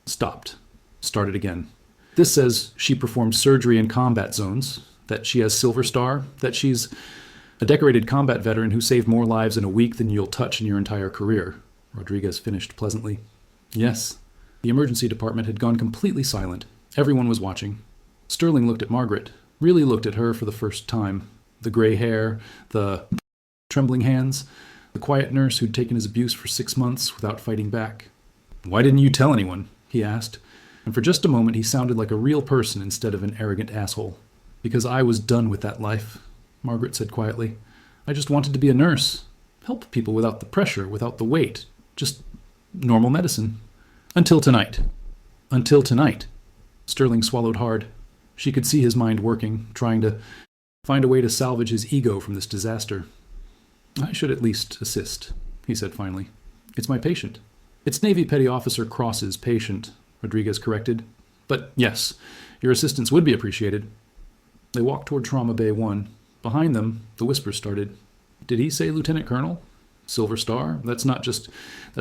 Stopped. Started again. This says she performed surgery in combat zones, that she has Silver Star, that she's a decorated combat veteran who saved more lives in a week than you'll touch in your entire career. Rodriguez finished pleasantly. Yes. The emergency department had gone completely silent. Everyone was watching. Sterling looked at Margaret, really looked at her for the first time. The gray hair, the trembling hands, the quiet nurse who'd taken his abuse for 6 months without fighting back. Why didn't you tell anyone? He asked, and for just a moment he sounded like a real person instead of an arrogant asshole. Because I was done with that life, Margaret said quietly. I just wanted to be a nurse. Help people without the pressure, without the weight. Just normal medicine. Until tonight. Until tonight. Sterling swallowed hard. She could see his mind working, trying to find a way to salvage his ego from this disaster. I should at least assist, he said finally. It's my patient. It's Navy Petty Officer Cross's patient, Rodriguez corrected. But yes, your assistance would be appreciated. They walked toward Trauma Bay 1. Behind them, the whisper started. Did he say Lieutenant Colonel? Silver Star? That's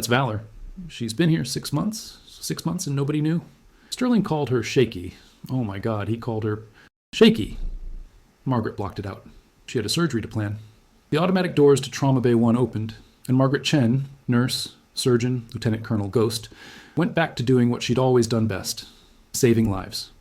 Valor. She's been here 6 months. 6 months and nobody knew. Sterling called her Shaky. Oh my God, he called her Shaky. Margaret blocked it out. She had a surgery to plan. The automatic doors to Trauma Bay 1 opened, and Margaret Chen, nurse, surgeon, Lieutenant Colonel Ghost, went back to doing what she'd always done best, saving lives.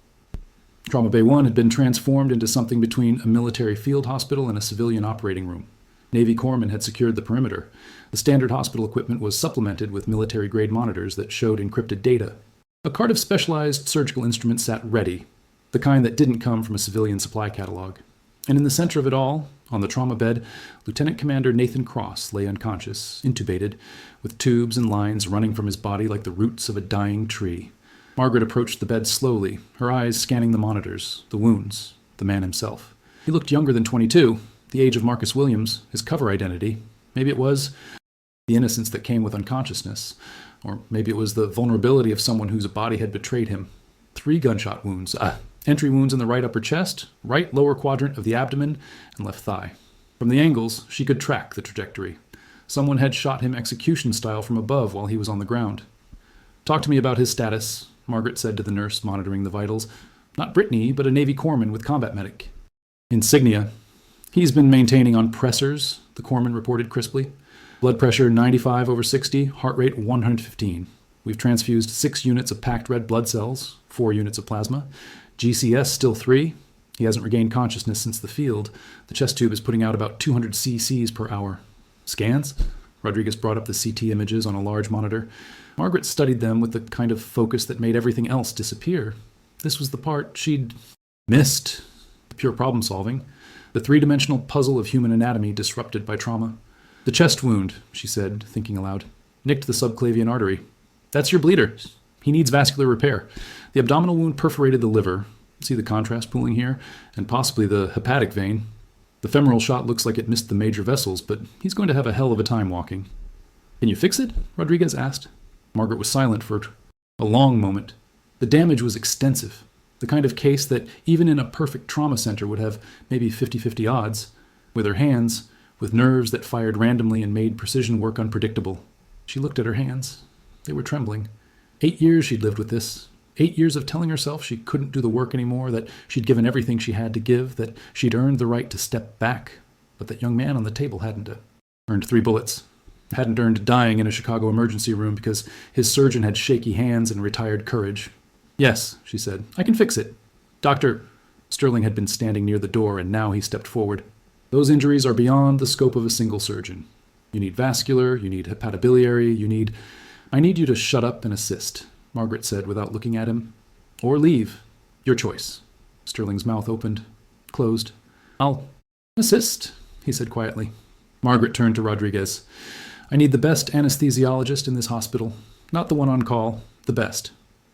Trauma Bay 1 had been transformed into something between a military field hospital and a civilian operating room. Navy corpsmen had secured the perimeter. The standard hospital equipment was supplemented with military-grade monitors that showed encrypted data. A cart of specialized surgical instruments sat ready, the kind that didn't come from a civilian supply catalog. And in the center of it all, on the trauma bed, Lieutenant Commander Nathan Cross lay unconscious, intubated, with tubes and lines running from his body like the roots of a dying tree. Margaret approached the bed slowly, her eyes scanning the monitors, the wounds, the man himself. He looked younger than 22, the age of Marcus Williams, his cover identity. Maybe it was the innocence that came with unconsciousness, or maybe it was the vulnerability of someone whose body had betrayed him. 3 gunshot wounds, entry wounds in the right upper chest, right lower quadrant of the abdomen, and left thigh. From the angles, she could track the trajectory. Someone had shot him execution style from above while he was on the ground. Talk to me about his status, Margaret said to the nurse monitoring the vitals. Not Brittany, but a Navy corpsman with combat medic. Insignia. He's been maintaining on pressors, the corpsman reported crisply. Blood pressure 95/60, heart rate 115. We've transfused 6 units of packed red blood cells, 4 units of plasma. GCS still 3. He hasn't regained consciousness since the field. The chest tube is putting out about 200 cc's per hour. Scans? Rodriguez brought up the CT images on a large monitor. Margaret studied them with the kind of focus that made everything else disappear. This was the part she'd missed. Pure problem solving. The 3-dimensional puzzle of human anatomy disrupted by trauma. The chest wound, she said, thinking aloud, nicked the subclavian artery. That's your bleeder. He needs vascular repair. The abdominal wound perforated the liver. See the contrast pooling here? And possibly the hepatic vein. The femoral shot looks like it missed the major vessels, but he's going to have a hell of a time walking. Can you fix it? Rodriguez asked. Margaret was silent for a long moment. The damage was extensive, the kind of case that even in a perfect trauma center would have maybe 50-50 odds. With her hands, with nerves that fired randomly and made precision work unpredictable. She looked at her hands. They were trembling. 8 years she'd lived with this. 8 years of telling herself she couldn't do the work anymore, that she'd given everything she had to give, that she'd earned the right to step back. But that young man on the table hadn't earned 3 bullets. Hadn't earned dying in a Chicago emergency room because his surgeon had shaky hands and retired courage. Yes, she said, I can fix it. Doctor, Sterling had been standing near the door, and now he stepped forward. Those injuries are beyond the scope of a single surgeon. You need vascular, you need hepatobiliary, I need you to shut up and assist, Margaret said without looking at him. Or leave. Your choice. Sterling's mouth opened, closed. I'll assist, he said quietly. Margaret turned to Rodriguez. I need the best anesthesiologist in this hospital. Not the one on call, the best.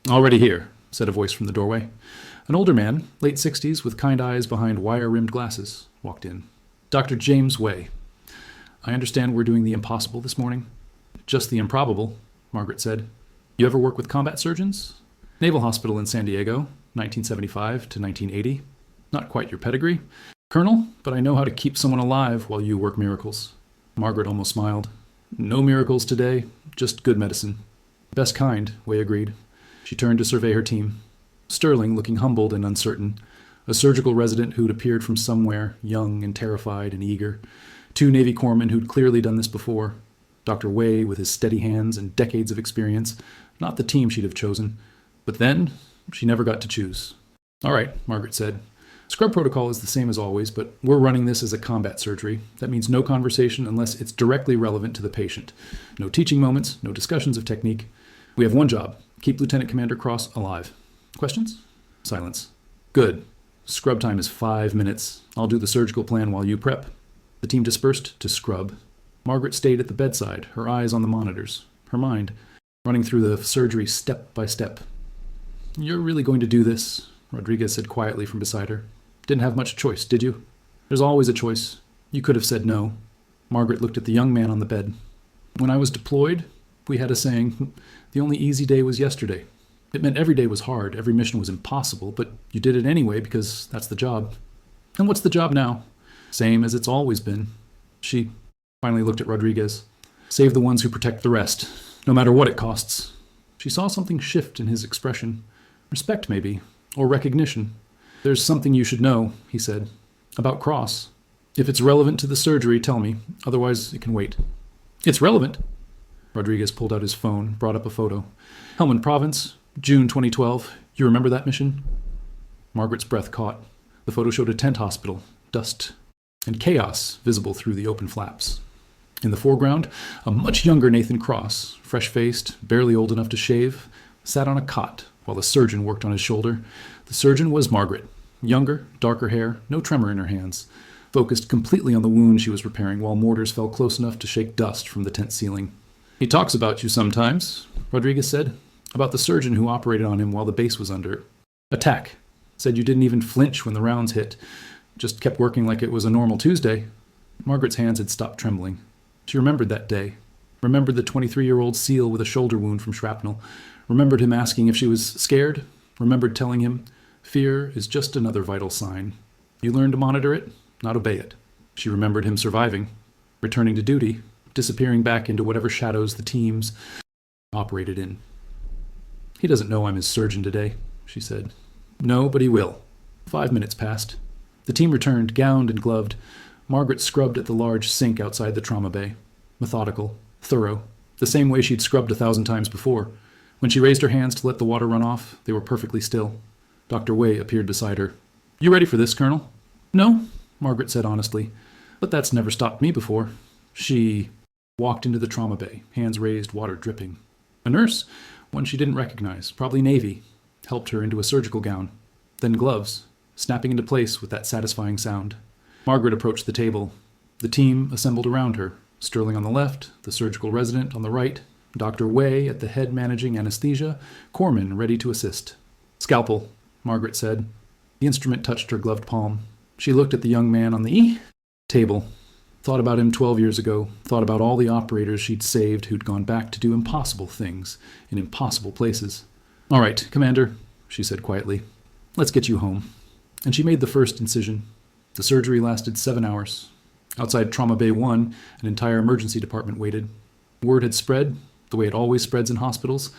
Already here, said a voice from the doorway. An older man, late 60s, with kind eyes behind wire-rimmed glasses, walked in. Dr. James Way. I understand we're doing the impossible this morning. Just the improbable, Margaret said. You ever work with combat surgeons? Naval Hospital in San Diego, 1975 to 1980. Not quite your pedigree. Colonel, but I know how to keep someone alive while you work miracles. Margaret almost smiled. No miracles today, just good medicine. Best kind, Way agreed. She turned to survey her team. Sterling, looking humbled and uncertain. A surgical resident who'd appeared from somewhere, young and terrified and eager. 2 Navy corpsmen who'd clearly done this before. Dr. Way, with his steady hands and decades of experience. Not the team she'd have chosen. But then, she never got to choose. All right, Margaret said. Scrub protocol is the same as always, but we're running this as a combat surgery. That means no conversation unless it's directly relevant to the patient. No teaching moments, no discussions of technique. We have one job. Keep Lieutenant Commander Cross alive. Questions? Silence. Good. Scrub time is 5 minutes. I'll do the surgical plan while you prep. The team dispersed to scrub. Margaret stayed at the bedside, her eyes on the monitors, her mind running through the surgery step by step. You're really going to do this? Rodriguez said quietly from beside her. Didn't have much choice, did you? There's always a choice. You could have said no. Margaret looked at the young man on the bed. When I was deployed, we had a saying, the only easy day was yesterday. It meant every day was hard, every mission was impossible, but you did it anyway because that's the job. And what's the job now? Same as it's always been. She finally looked at Rodriguez. Save the ones who protect the rest, no matter what it costs. She saw something shift in his expression. Respect, maybe, or recognition. There's something you should know, he said, about Cross. If it's relevant to the surgery, tell me. Otherwise, it can wait. It's relevant. Rodriguez pulled out his phone, brought up a photo. Helmand Province, June 2012. You remember that mission? Margaret's breath caught. The photo showed a tent hospital, dust, and chaos visible through the open flaps. In the foreground, a much younger Nathan Cross, fresh-faced, barely old enough to shave, sat on a cot while a surgeon worked on his shoulder. The surgeon was Margaret. Younger, darker hair, no tremor in her hands. Focused completely on the wound she was repairing while mortars fell close enough to shake dust from the tent ceiling. He talks about you sometimes, Rodriguez said. About the surgeon who operated on him while the base was under attack. Said you didn't even flinch when the rounds hit. Just kept working like it was a normal Tuesday. Margaret's hands had stopped trembling. She remembered that day. Remembered the 23-year-old SEAL with a shoulder wound from shrapnel. Remembered him asking if she was scared. Remembered telling him, fear is just another vital sign. You learn to monitor it, not obey it. She remembered him surviving, returning to duty, disappearing back into whatever shadows the teams operated in. He doesn't know I'm his surgeon today, she said. No, but he will. 5 minutes passed. The team returned, gowned and gloved. Margaret scrubbed at the large sink outside the trauma bay. Methodical, thorough, the same way she'd scrubbed 1,000 times before. When she raised her hands to let the water run off, they were perfectly still. Dr. Way appeared beside her. You ready for this, Colonel? No, Margaret said honestly, but that's never stopped me before. She walked into the trauma bay, hands raised, water dripping. A nurse, one she didn't recognize, probably Navy, helped her into a surgical gown. Then gloves, snapping into place with that satisfying sound. Margaret approached the table. The team assembled around her, Sterling on the left, the surgical resident on the right, Dr. Way at the head managing anesthesia, Corpsman ready to assist. Scalpel, Margaret said. The instrument touched her gloved palm. She looked at the young man on the table. Thought about him 12 years ago, thought about all the operators she'd saved who'd gone back to do impossible things in impossible places. "All right, Commander," she said quietly. "Let's get you home." And she made the first incision. The surgery lasted 7 hours. Outside Trauma Bay 1, an entire emergency department waited. Word had spread, the way it always spreads in hospitals,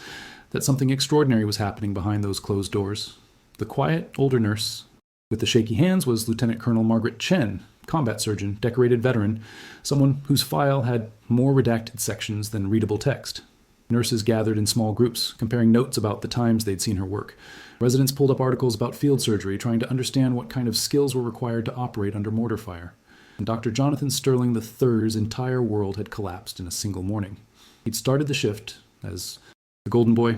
that something extraordinary was happening behind those closed doors. The quiet, older nurse with the shaky hands was Lieutenant Colonel Margaret Chen, combat surgeon, decorated veteran, someone whose file had more redacted sections than readable text. Nurses gathered in small groups, comparing notes about the times they'd seen her work. Residents pulled up articles about field surgery, trying to understand what kind of skills were required to operate under mortar fire. And Dr. Jonathan Sterling III's entire world had collapsed in a single morning. He'd started the shift as the golden boy,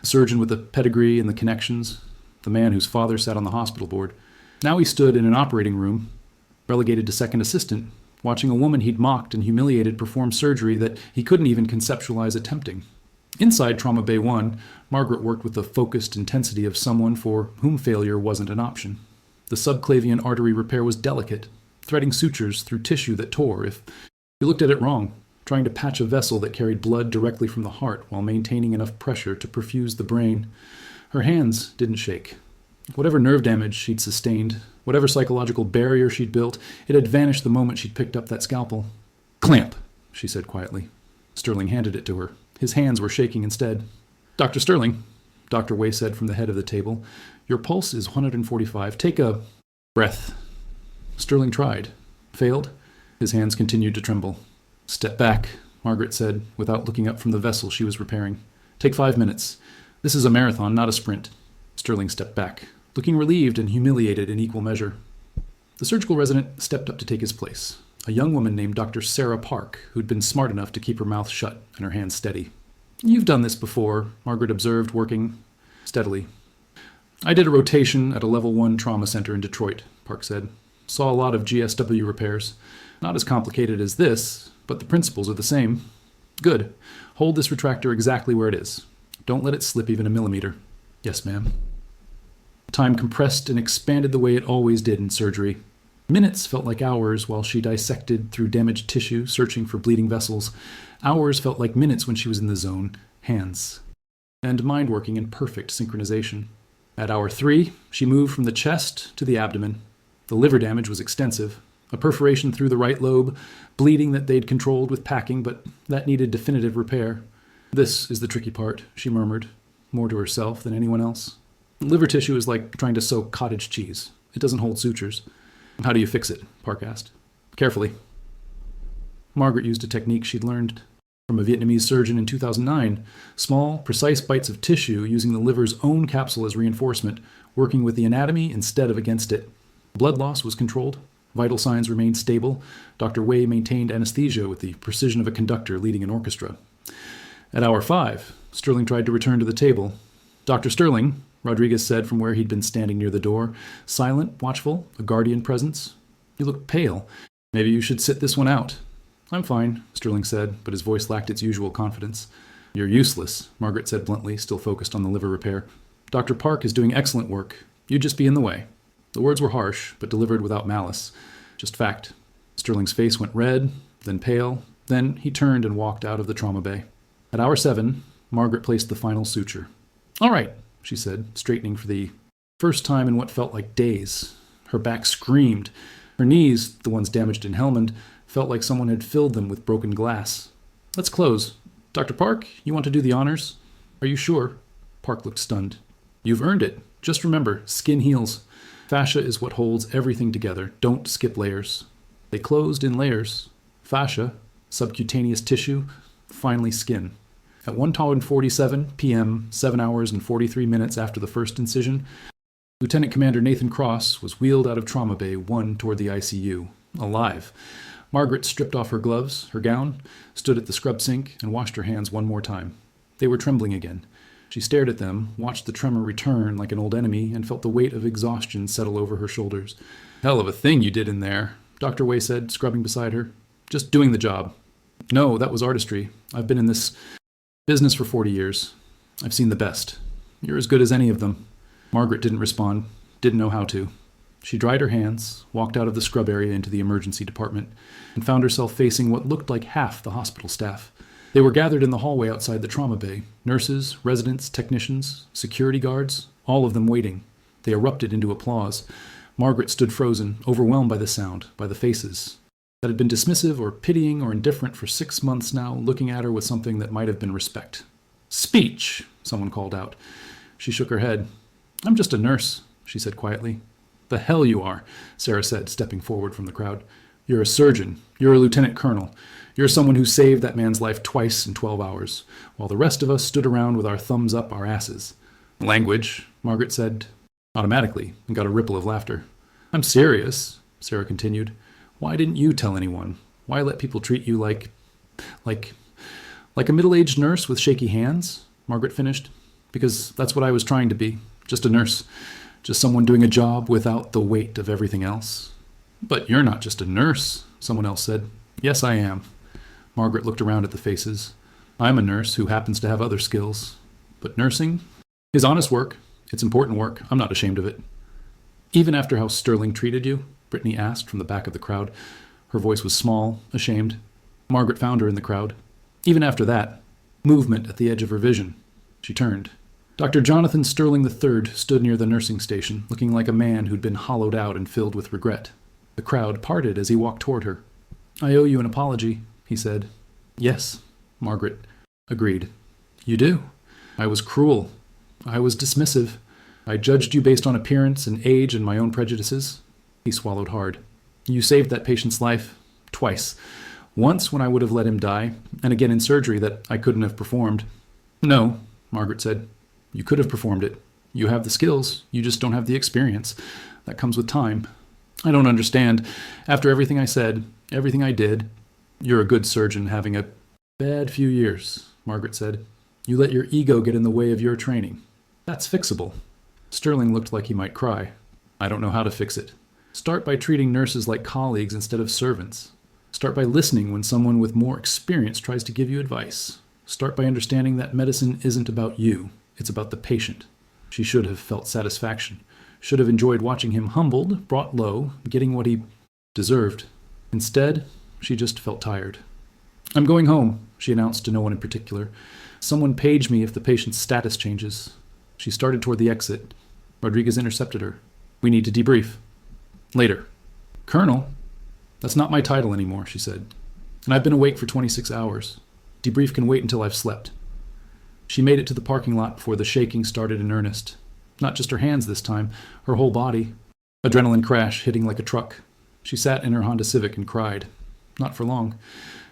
the surgeon with the pedigree and the connections, the man whose father sat on the hospital board. Now he stood in an operating room, relegated to second assistant, watching a woman he'd mocked and humiliated perform surgery that he couldn't even conceptualize attempting. Inside Trauma Bay 1, Margaret worked with the focused intensity of someone for whom failure wasn't an option. The subclavian artery repair was delicate, threading sutures through tissue that tore if you looked at it wrong, trying to patch a vessel that carried blood directly from the heart while maintaining enough pressure to perfuse the brain. Her hands didn't shake. Whatever nerve damage she'd sustained, whatever psychological barrier she'd built, it had vanished the moment she'd picked up that scalpel. "Clamp," she said quietly. Sterling handed it to her. His hands were shaking instead. "Dr. Sterling," Dr. Way said from the head of the table, "your pulse is 145. Take a breath." Sterling tried. Failed. His hands continued to tremble. "Step back," Margaret said, without looking up from the vessel she was repairing. "Take 5 minutes. This is a marathon, not a sprint." Sterling stepped back, looking relieved and humiliated in equal measure. The surgical resident stepped up to take his place, a young woman named Dr. Sarah Park, who'd been smart enough to keep her mouth shut and her hands steady. "You've done this before," Margaret observed, working steadily. "I did a rotation at a level 1 trauma center in Detroit," Park said. "Saw a lot of GSW repairs. Not as complicated as this, but the principles are the same." "Good. Hold this retractor exactly where it is. Don't let it slip even a millimeter." "Yes, ma'am." Time compressed and expanded the way it always did in surgery. Minutes felt like hours while she dissected through damaged tissue, searching for bleeding vessels. Hours felt like minutes when she was in the zone, hands and mind working in perfect synchronization. At hour 3, she moved from the chest to the abdomen. The liver damage was extensive. A perforation through the right lobe, bleeding that they'd controlled with packing, but that needed definitive repair. "This is the tricky part," she murmured, more to herself than anyone else. "Liver tissue is like trying to soak cottage cheese. It doesn't hold sutures." "How do you fix it?" Park asked. "Carefully." Margaret used a technique she'd learned from a Vietnamese surgeon in 2009. Small, precise bites of tissue using the liver's own capsule as reinforcement, working with the anatomy instead of against it. Blood loss was controlled. Vital signs remained stable. Dr. Way maintained anesthesia with the precision of a conductor leading an orchestra. At hour 5, Sterling tried to return to the table. "Dr. Sterling," Rodriguez said from where he'd been standing near the door, silent, watchful, a guardian presence. "You look pale. Maybe you should sit this one out." "I'm fine," Sterling said, but his voice lacked its usual confidence. "You're useless," Margaret said bluntly, still focused on the liver repair. "Dr. Park is doing excellent work. You'd just be in the way." The words were harsh, but delivered without malice. Just fact. Sterling's face went red, then pale, then he turned and walked out of the trauma bay. At hour 7, Margaret placed the final suture. "All right," she said, straightening for the first time in what felt like days. Her back screamed. Her knees, the ones damaged in Helmand, felt like someone had filled them with broken glass. "Let's close. Dr. Park, you want to do the honors?" "Are you sure?" Park looked stunned. "You've earned it. Just remember, skin heals. Fascia is what holds everything together. Don't skip layers." They closed in layers. Fascia, subcutaneous tissue, finally skin. At 1:47 p.m., 7 hours and 43 minutes after the first incision, Lieutenant Commander Nathan Cross was wheeled out of Trauma Bay 1 toward the ICU, alive. Margaret stripped off her gloves, her gown, stood at the scrub sink, and washed her hands one more time. They were trembling again. She stared at them, watched the tremor return like an old enemy, and felt the weight of exhaustion settle over her shoulders. "Hell of a thing you did in there," Dr. Way said, scrubbing beside her. "Just doing the job." "No, that was artistry. I've been in this business for 40 years. I've seen the best. You're as good as any of them." Margaret didn't respond, didn't know how to. She dried her hands, walked out of the scrub area into the emergency department, and found herself facing what looked like half the hospital staff. They were gathered in the hallway outside the trauma bay. Nurses, residents, technicians, security guards, all of them waiting. They erupted into applause. Margaret stood frozen, overwhelmed by the sound, by the faces that had been dismissive or pitying or indifferent for 6 months now, looking at her with something that might have been respect. "Speech!" someone called out. She shook her head. "I'm just a nurse," she said quietly. "The hell you are," Sarah said, stepping forward from the crowd. "You're a surgeon. You're a lieutenant colonel. You're someone who saved that man's life twice in 12 hours, while the rest of us stood around with our thumbs up our asses." "Language," Margaret said automatically, and got a ripple of laughter. "I'm serious," Sarah continued. "Why didn't you tell anyone? Why let people treat you like a middle-aged nurse with shaky hands?" Margaret finished. "Because that's what I was trying to be. Just a nurse. Just someone doing a job without the weight of everything else." "But you're not just a nurse," someone else said. "Yes, I am." Margaret looked around at the faces. "I'm a nurse who happens to have other skills. But nursing is honest work. It's important work. I'm not ashamed of it." "Even after how Sterling treated you?" Brittany asked from the back of the crowd. Her voice was small, ashamed. Margaret found her in the crowd. "Even after that." Movement at the edge of her vision. She turned. Dr. Jonathan Sterling III stood near the nursing station, looking like a man who'd been hollowed out and filled with regret. The crowd parted as he walked toward her. "I owe you an apology," he said. "Yes," Margaret agreed. "You do. I was cruel. I was dismissive. I judged you based on appearance and age and my own prejudices." He swallowed hard. "You saved that patient's life twice. Once when I would have let him die, and again in surgery that I couldn't have performed." "No," Margaret said. "You could have performed it. You have the skills. You just don't have the experience. That comes with time." "I don't understand. After everything I said, everything I did." "You're a good surgeon having a bad few years," Margaret said. "You let your ego get in the way of your training. That's fixable." Sterling looked like he might cry. "I don't know how to fix it." "Start by treating nurses like colleagues instead of servants. Start by listening when someone with more experience tries to give you advice. Start by understanding that medicine isn't about you. It's about the patient." She should have felt satisfaction, should have enjoyed watching him humbled, brought low, getting what he deserved. Instead, she just felt tired. "I'm going home," she announced to no one in particular. "Someone page me if the patient's status changes." She started toward the exit. Rodriguez intercepted her. "We need to debrief." "Later." "Colonel?" "That's not my title anymore," she said. "And I've been awake for 26 hours. Debrief can wait until I've slept." She made it to the parking lot before the shaking started in earnest. Not just her hands this time, her whole body. Adrenaline crash hitting like a truck. She sat in her Honda Civic and cried. Not for long.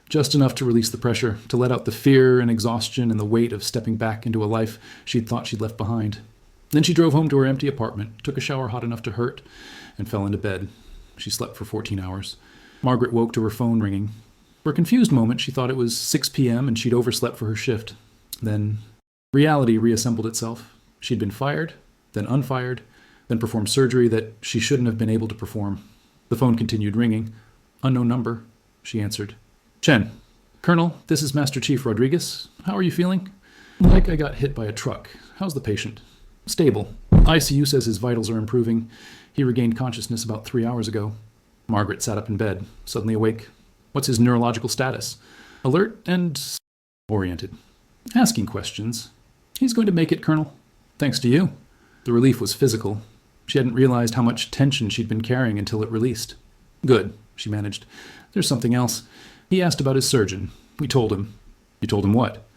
Just enough to release the pressure, to let out the fear and exhaustion and the weight of stepping back into a life she'd thought she'd left behind. Then she drove home to her empty apartment, took a shower hot enough to hurt, and fell into bed. She slept for 14 hours. Margaret woke to her phone ringing. For a confused moment, she thought it was 6 p.m. and she'd overslept for her shift. Then reality reassembled itself. She'd been fired, then unfired, then performed surgery that she shouldn't have been able to perform. The phone continued ringing. "Unknown number," she answered. "Chen." "Colonel, this is Master Chief Rodriguez. How are you feeling?" "Like I got hit by a truck. How's the patient?" "Stable. ICU says his vitals are improving. He regained consciousness about 3 hours ago." Margaret sat up in bed, suddenly awake. "What's his neurological status?" "Alert and oriented." "Asking questions." "He's going to make it, Colonel." "Thanks to you." The relief was physical. She hadn't realized how much tension she'd been carrying until it released. "Good," she managed. "There's something else. He asked about his surgeon. We told him." "You told him what?"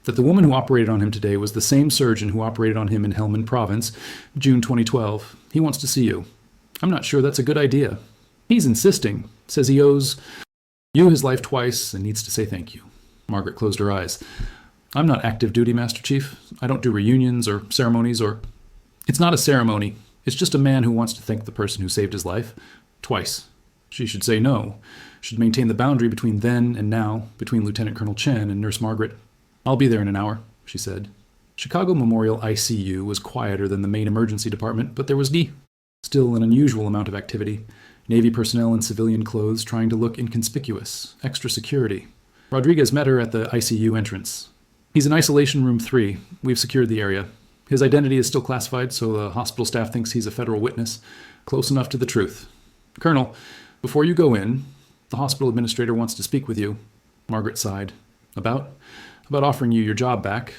"That the woman who operated on him today was the same surgeon who operated on him in Helmand Province, June 2012. He wants to see you." "I'm not sure that's a good idea." "He's insisting. Says he owes you his life twice and needs to say thank you." Margaret closed her eyes. "I'm not active duty, Master Chief. I don't do reunions or ceremonies or—" "It's not a ceremony. It's just a man who wants to thank the person who saved his life. Twice." She should say no. Should maintain the boundary between then and now, between Lieutenant Colonel Chen and Nurse Margaret. "I'll be there in an hour," she said. Chicago Memorial ICU was quieter than the main emergency department, but there was still an unusual amount of activity. Navy personnel in civilian clothes trying to look inconspicuous, extra security. Rodriguez met her at the ICU entrance. "He's in isolation room 3. We've secured the area." His identity is still classified, so the hospital staff thinks he's a federal witness. Close enough to the truth. Colonel, before you go in, the hospital administrator wants to speak with you. Margaret sighed. About offering you your job back,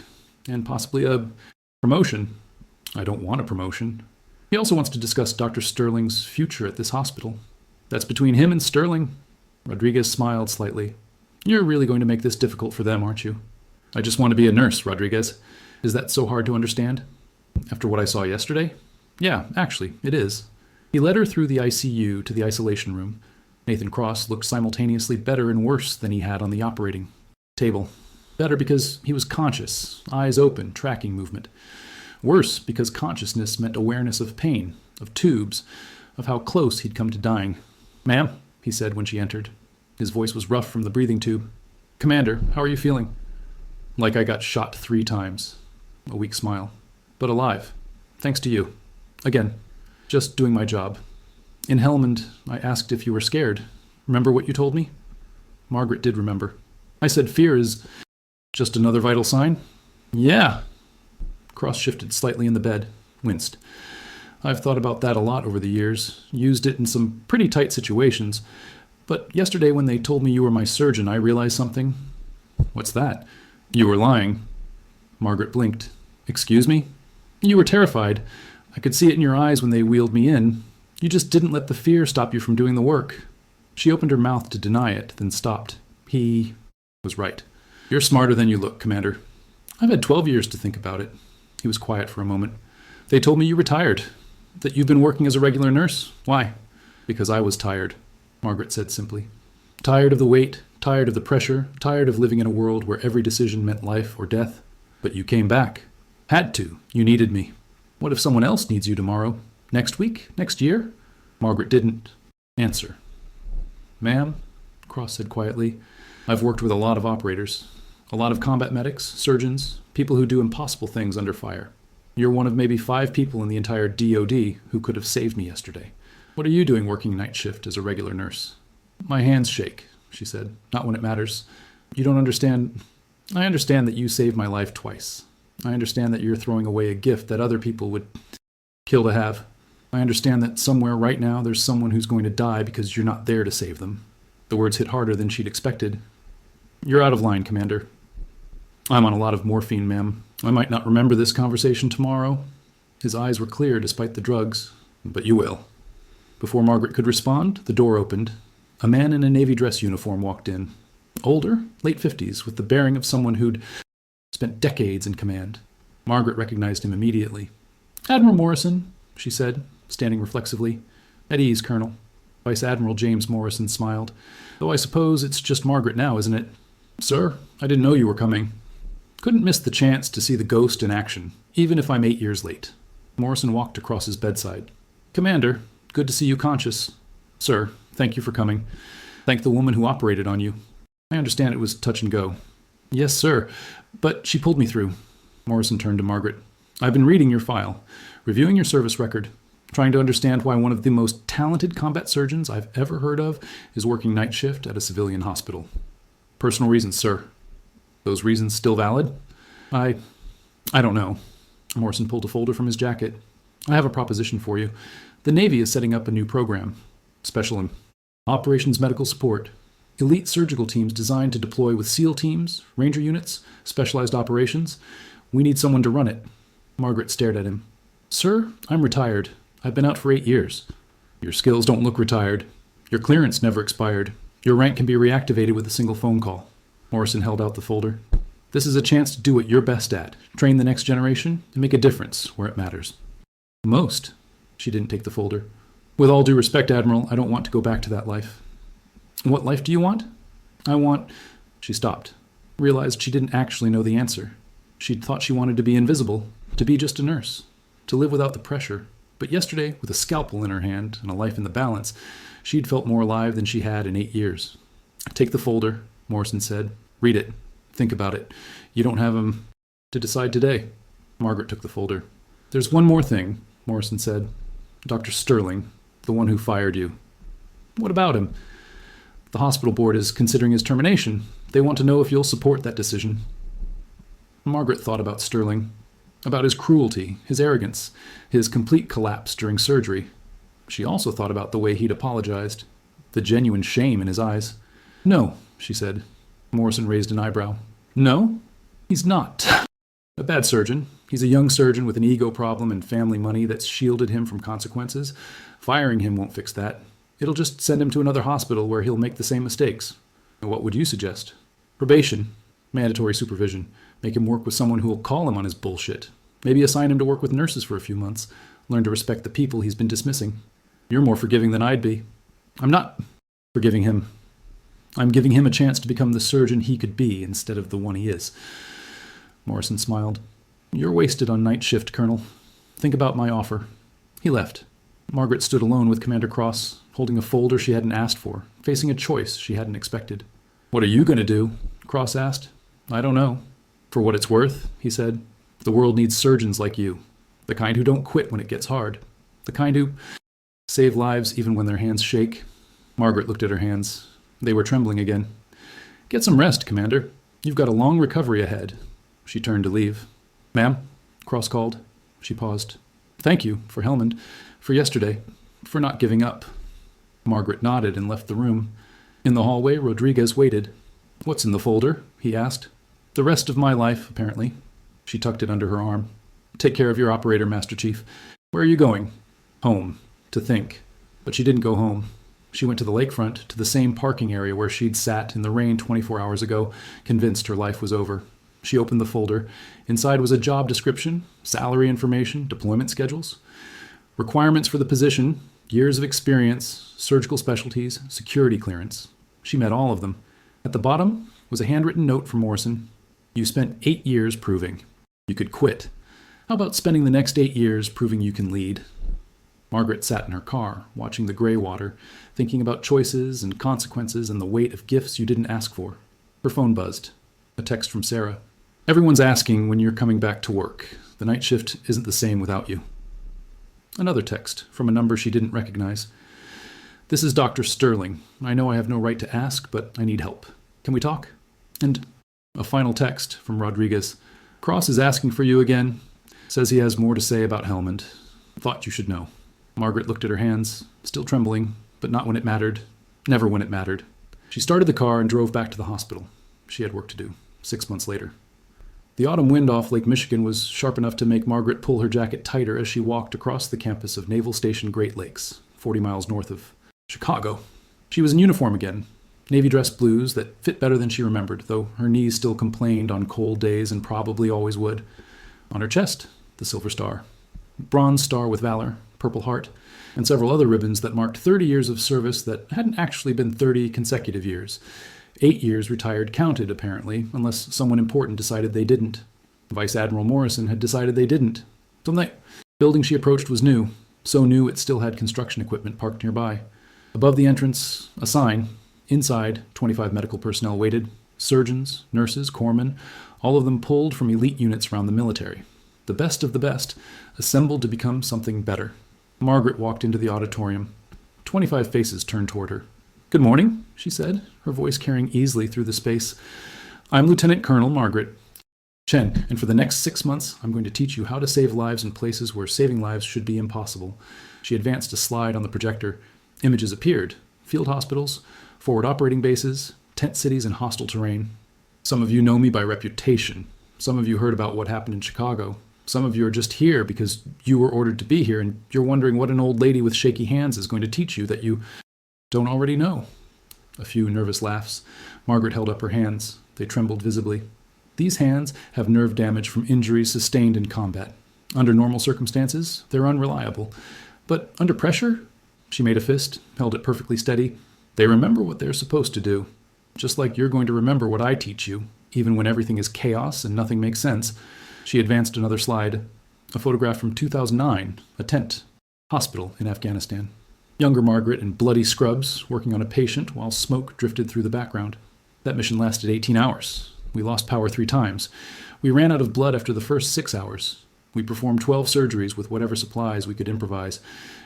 and possibly a promotion. I don't want a promotion. He also wants to discuss Dr. Sterling's future at this hospital. That's between him and Sterling. Rodriguez smiled slightly. You're really going to make this difficult for them, aren't you? I just want to be a nurse, Rodriguez. Is that so hard to understand? After what I saw yesterday? Yeah, actually, it is. He led her through the ICU to the isolation room. Nathan Cross looked simultaneously better and worse than he had on the operating table. Better because he was conscious, eyes open, tracking movement. Worse because consciousness meant awareness of pain, of tubes, of how close he'd come to dying. Ma'am, he said when she entered. His voice was rough from the breathing tube. Commander, how are you feeling? Like I got shot 3 times. A weak smile. But alive. Thanks to you. Again, just doing my job. In Helmand, I asked if you were scared. Remember what you told me? Margaret did remember. I said fear is just another vital sign? Yeah. Cross shifted slightly in the bed, winced. I've thought about that a lot over the years, used it in some pretty tight situations. But yesterday when they told me you were my surgeon, I realized something. What's that? You were lying. Margaret blinked. Excuse me? You were terrified. I could see it in your eyes when they wheeled me in. You just didn't let the fear stop you from doing the work. She opened her mouth to deny it, then stopped. He was right. You're smarter than you look, Commander. I've had 12 years to think about it. He was quiet for a moment. They told me you retired, that you've been working as a regular nurse. Why? Because I was tired, Margaret said simply. Tired of the weight, tired of the pressure, tired of living in a world where every decision meant life or death. But you came back. Had to. You needed me. What if someone else needs you tomorrow? Next week? Next year? Margaret didn't answer. Ma'am, Cross said quietly, I've worked with a lot of operators. A lot of combat medics, surgeons, people who do impossible things under fire. You're one of maybe 5 people in the entire DOD who could have saved me yesterday. What are you doing working night shift as a regular nurse? My hands shake, she said. Not when it matters. You don't understand. I understand that you saved my life twice. I understand that you're throwing away a gift that other people would kill to have. I understand that somewhere right now there's someone who's going to die because you're not there to save them. The words hit harder than she'd expected. You're out of line, Commander. I'm on a lot of morphine, ma'am. I might not remember this conversation tomorrow. His eyes were clear despite the drugs, but you will. Before Margaret could respond, the door opened. A man in a Navy dress uniform walked in. Older, late 50s, with the bearing of someone who'd spent decades in command. Margaret recognized him immediately. Admiral Morrison, she said, standing reflexively. At ease, Colonel. Vice Admiral James Morrison smiled. Though I suppose it's just Margaret now, isn't it? Sir, I didn't know you were coming. Couldn't miss the chance to see the ghost in action, even if I'm 8 years late. Morrison walked across his bedside. Commander, good to see you conscious. Sir, thank you for coming. Thank the woman who operated on you. I understand it was touch and go. Yes, sir, but she pulled me through. Morrison turned to Margaret. I've been reading your file, reviewing your service record, trying to understand why one of the most talented combat surgeons I've ever heard of is working night shift at a civilian hospital. Personal reasons, sir. Those reasons still valid? I don't know. Morrison pulled a folder from his jacket. I have a proposition for you. The Navy is setting up a new program. Special Operations Medical Support. Elite surgical teams designed to deploy with SEAL teams, Ranger units, specialized operations. We need someone to run it. Margaret stared at him. Sir, I'm retired. I've been out for 8 years. Your skills don't look retired. Your clearance never expired. Your rank can be reactivated with a single phone call. Morrison held out the folder. This is a chance to do what you're best at, train the next generation, and make a difference where it matters. Most. She didn't take the folder. With all due respect, Admiral, I don't want to go back to that life. What life do you want? I want... She stopped. Realized she didn't actually know the answer. She'd thought she wanted to be invisible, to be just a nurse, to live without the pressure. But yesterday, with a scalpel in her hand and a life in the balance, she'd felt more alive than she had in 8 years. Take the folder, Morrison said. Read it. Think about it. You don't have to decide today. Margaret took the folder. There's one more thing, Morrison said. Dr. Sterling, the one who fired you. What about him? The hospital board is considering his termination. They want to know if you'll support that decision. Margaret thought about Sterling. about his cruelty, his arrogance, his complete collapse during surgery. She also thought about the way he'd apologized, the genuine shame in his eyes. "No," she said. Morrison raised an eyebrow. "No? He's not a bad surgeon. He's a young surgeon with an ego problem and family money that's shielded him from consequences. Firing him won't fix that. It'll just send him to another hospital where he'll make the same mistakes." "What would you suggest?" "Probation. Mandatory supervision. Make him work with someone who'll call him on his bullshit. Maybe assign him to work with nurses for a few months. Learn to respect the people he's been dismissing." "You're more forgiving than I'd be." "I'm not forgiving him. I'm giving him a chance to become the surgeon he could be instead of the one he is." Morrison smiled. "You're wasted on night shift, Colonel. Think about my offer." He left. Margaret stood alone with Commander Cross, holding a folder she hadn't asked for, facing a choice she hadn't expected. "What are you going to do?" Cross asked. "I don't know." "For what it's worth," he said, "the world needs surgeons like you. The kind who don't quit when it gets hard. The kind who save lives even when their hands shake." Margaret looked at her hands. They were trembling again. "Get some rest, Commander. You've got a long recovery ahead." She turned to leave. "Ma'am?" Cross called. She paused. "Thank you for Helmand, for yesterday, for not giving up." Margaret nodded and left the room. In the hallway, Rodriguez waited. "What's in the folder?" he asked. "The rest of my life, apparently." She tucked it under her arm. "Take care of your operator, Master Chief. Where are you going?" "Home. To think." But she didn't go home. She went to the lakefront, to the same parking area where she'd sat in the rain 24 hours ago, convinced her life was over. She opened the folder. Inside was a job description, salary information, deployment schedules, requirements for the position, years of experience, surgical specialties, security clearance. She met all of them. At the bottom was a handwritten note from Morrison. "You spent 8 years proving you could quit. How about spending the next 8 years proving you can lead?" Margaret sat in her car, watching the gray water, thinking about choices and consequences and the weight of gifts you didn't ask for. Her phone buzzed. A text from Sarah. "Everyone's asking when you're coming back to work. The night shift isn't the same without you." Another text from a number she didn't recognize. "This is Dr. Sterling. I know I have no right to ask, but I need help. Can we talk?" And a final text from Rodriguez. "Cross is asking for you again. Says he has more to say about Helmand. Thought you should know." Margaret looked at her hands, still trembling, but not when it mattered. Never when it mattered. She started the car and drove back to the hospital. She had work to do. 6 months later. The autumn wind off Lake Michigan was sharp enough to make Margaret pull her jacket tighter as she walked across the campus of Naval Station Great Lakes, 40 miles north of Chicago. She was in uniform again, navy dress blues that fit better than she remembered, though her knees still complained on cold days and probably always would. On her chest, the Silver Star. Bronze Star with Valor, Purple Heart, and several other ribbons that marked 30 years of service that hadn't actually been 30 consecutive years. 8 years retired counted, apparently, unless someone important decided they didn't. Vice Admiral Morrison had decided they didn't. The building she approached was new, so new it still had construction equipment parked nearby. Above the entrance, a sign. Inside, 25 medical personnel waited. Surgeons, nurses, corpsmen, all of them pulled from elite units around the military. The best of the best, assembled to become something better. Margaret walked into the auditorium. 25 faces turned toward her. "Good morning," she said, her voice carrying easily through the space. "I'm Lieutenant Colonel Margaret Chen, and for the next 6 months, I'm going to teach you how to save lives in places where saving lives should be impossible." She advanced a slide on the projector. Images appeared. Field hospitals, forward operating bases, tent cities, and hostile terrain. Some of you know me by reputation. Some of you heard about what happened in Chicago. Some of you are just here because you were ordered to be here, and you're wondering what an old lady with shaky hands is going to teach you that you don't already know. A few nervous laughs. Margaret held up her hands. They trembled visibly. These hands have nerve damage from injuries sustained in combat. Under normal circumstances, they're unreliable. But under pressure? She made a fist, held it perfectly steady. They remember what they're supposed to do. Just like you're going to remember what I teach you, even when everything is chaos and nothing makes sense. She advanced another slide. A photograph from 2009, a tent, hospital in Afghanistan. Younger Margaret in bloody scrubs, working on a patient while smoke drifted through the background. That mission lasted 18 hours. We lost power 3 times. We ran out of blood after the first 6 hours. We performed 12 surgeries with whatever supplies we could improvise,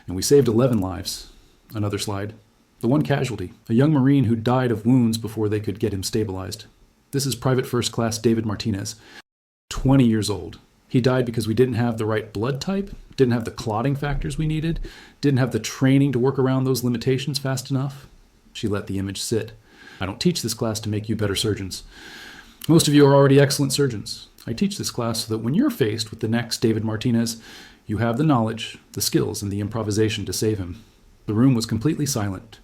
and we saved 11 lives. Another slide. The one casualty, a young Marine who died of wounds before they could get him stabilized. This is Private First Class David Martinez, 20 years old. He died because we didn't have the right blood type, didn't have the clotting factors we needed, didn't have the training to work around those limitations fast enough. She let the image sit. I don't teach this class to make you better surgeons. Most of you are already excellent surgeons. I teach this class so that when you're faced with the next David Martinez, you have the knowledge, the skills, and the improvisation to save him. The room was completely silent.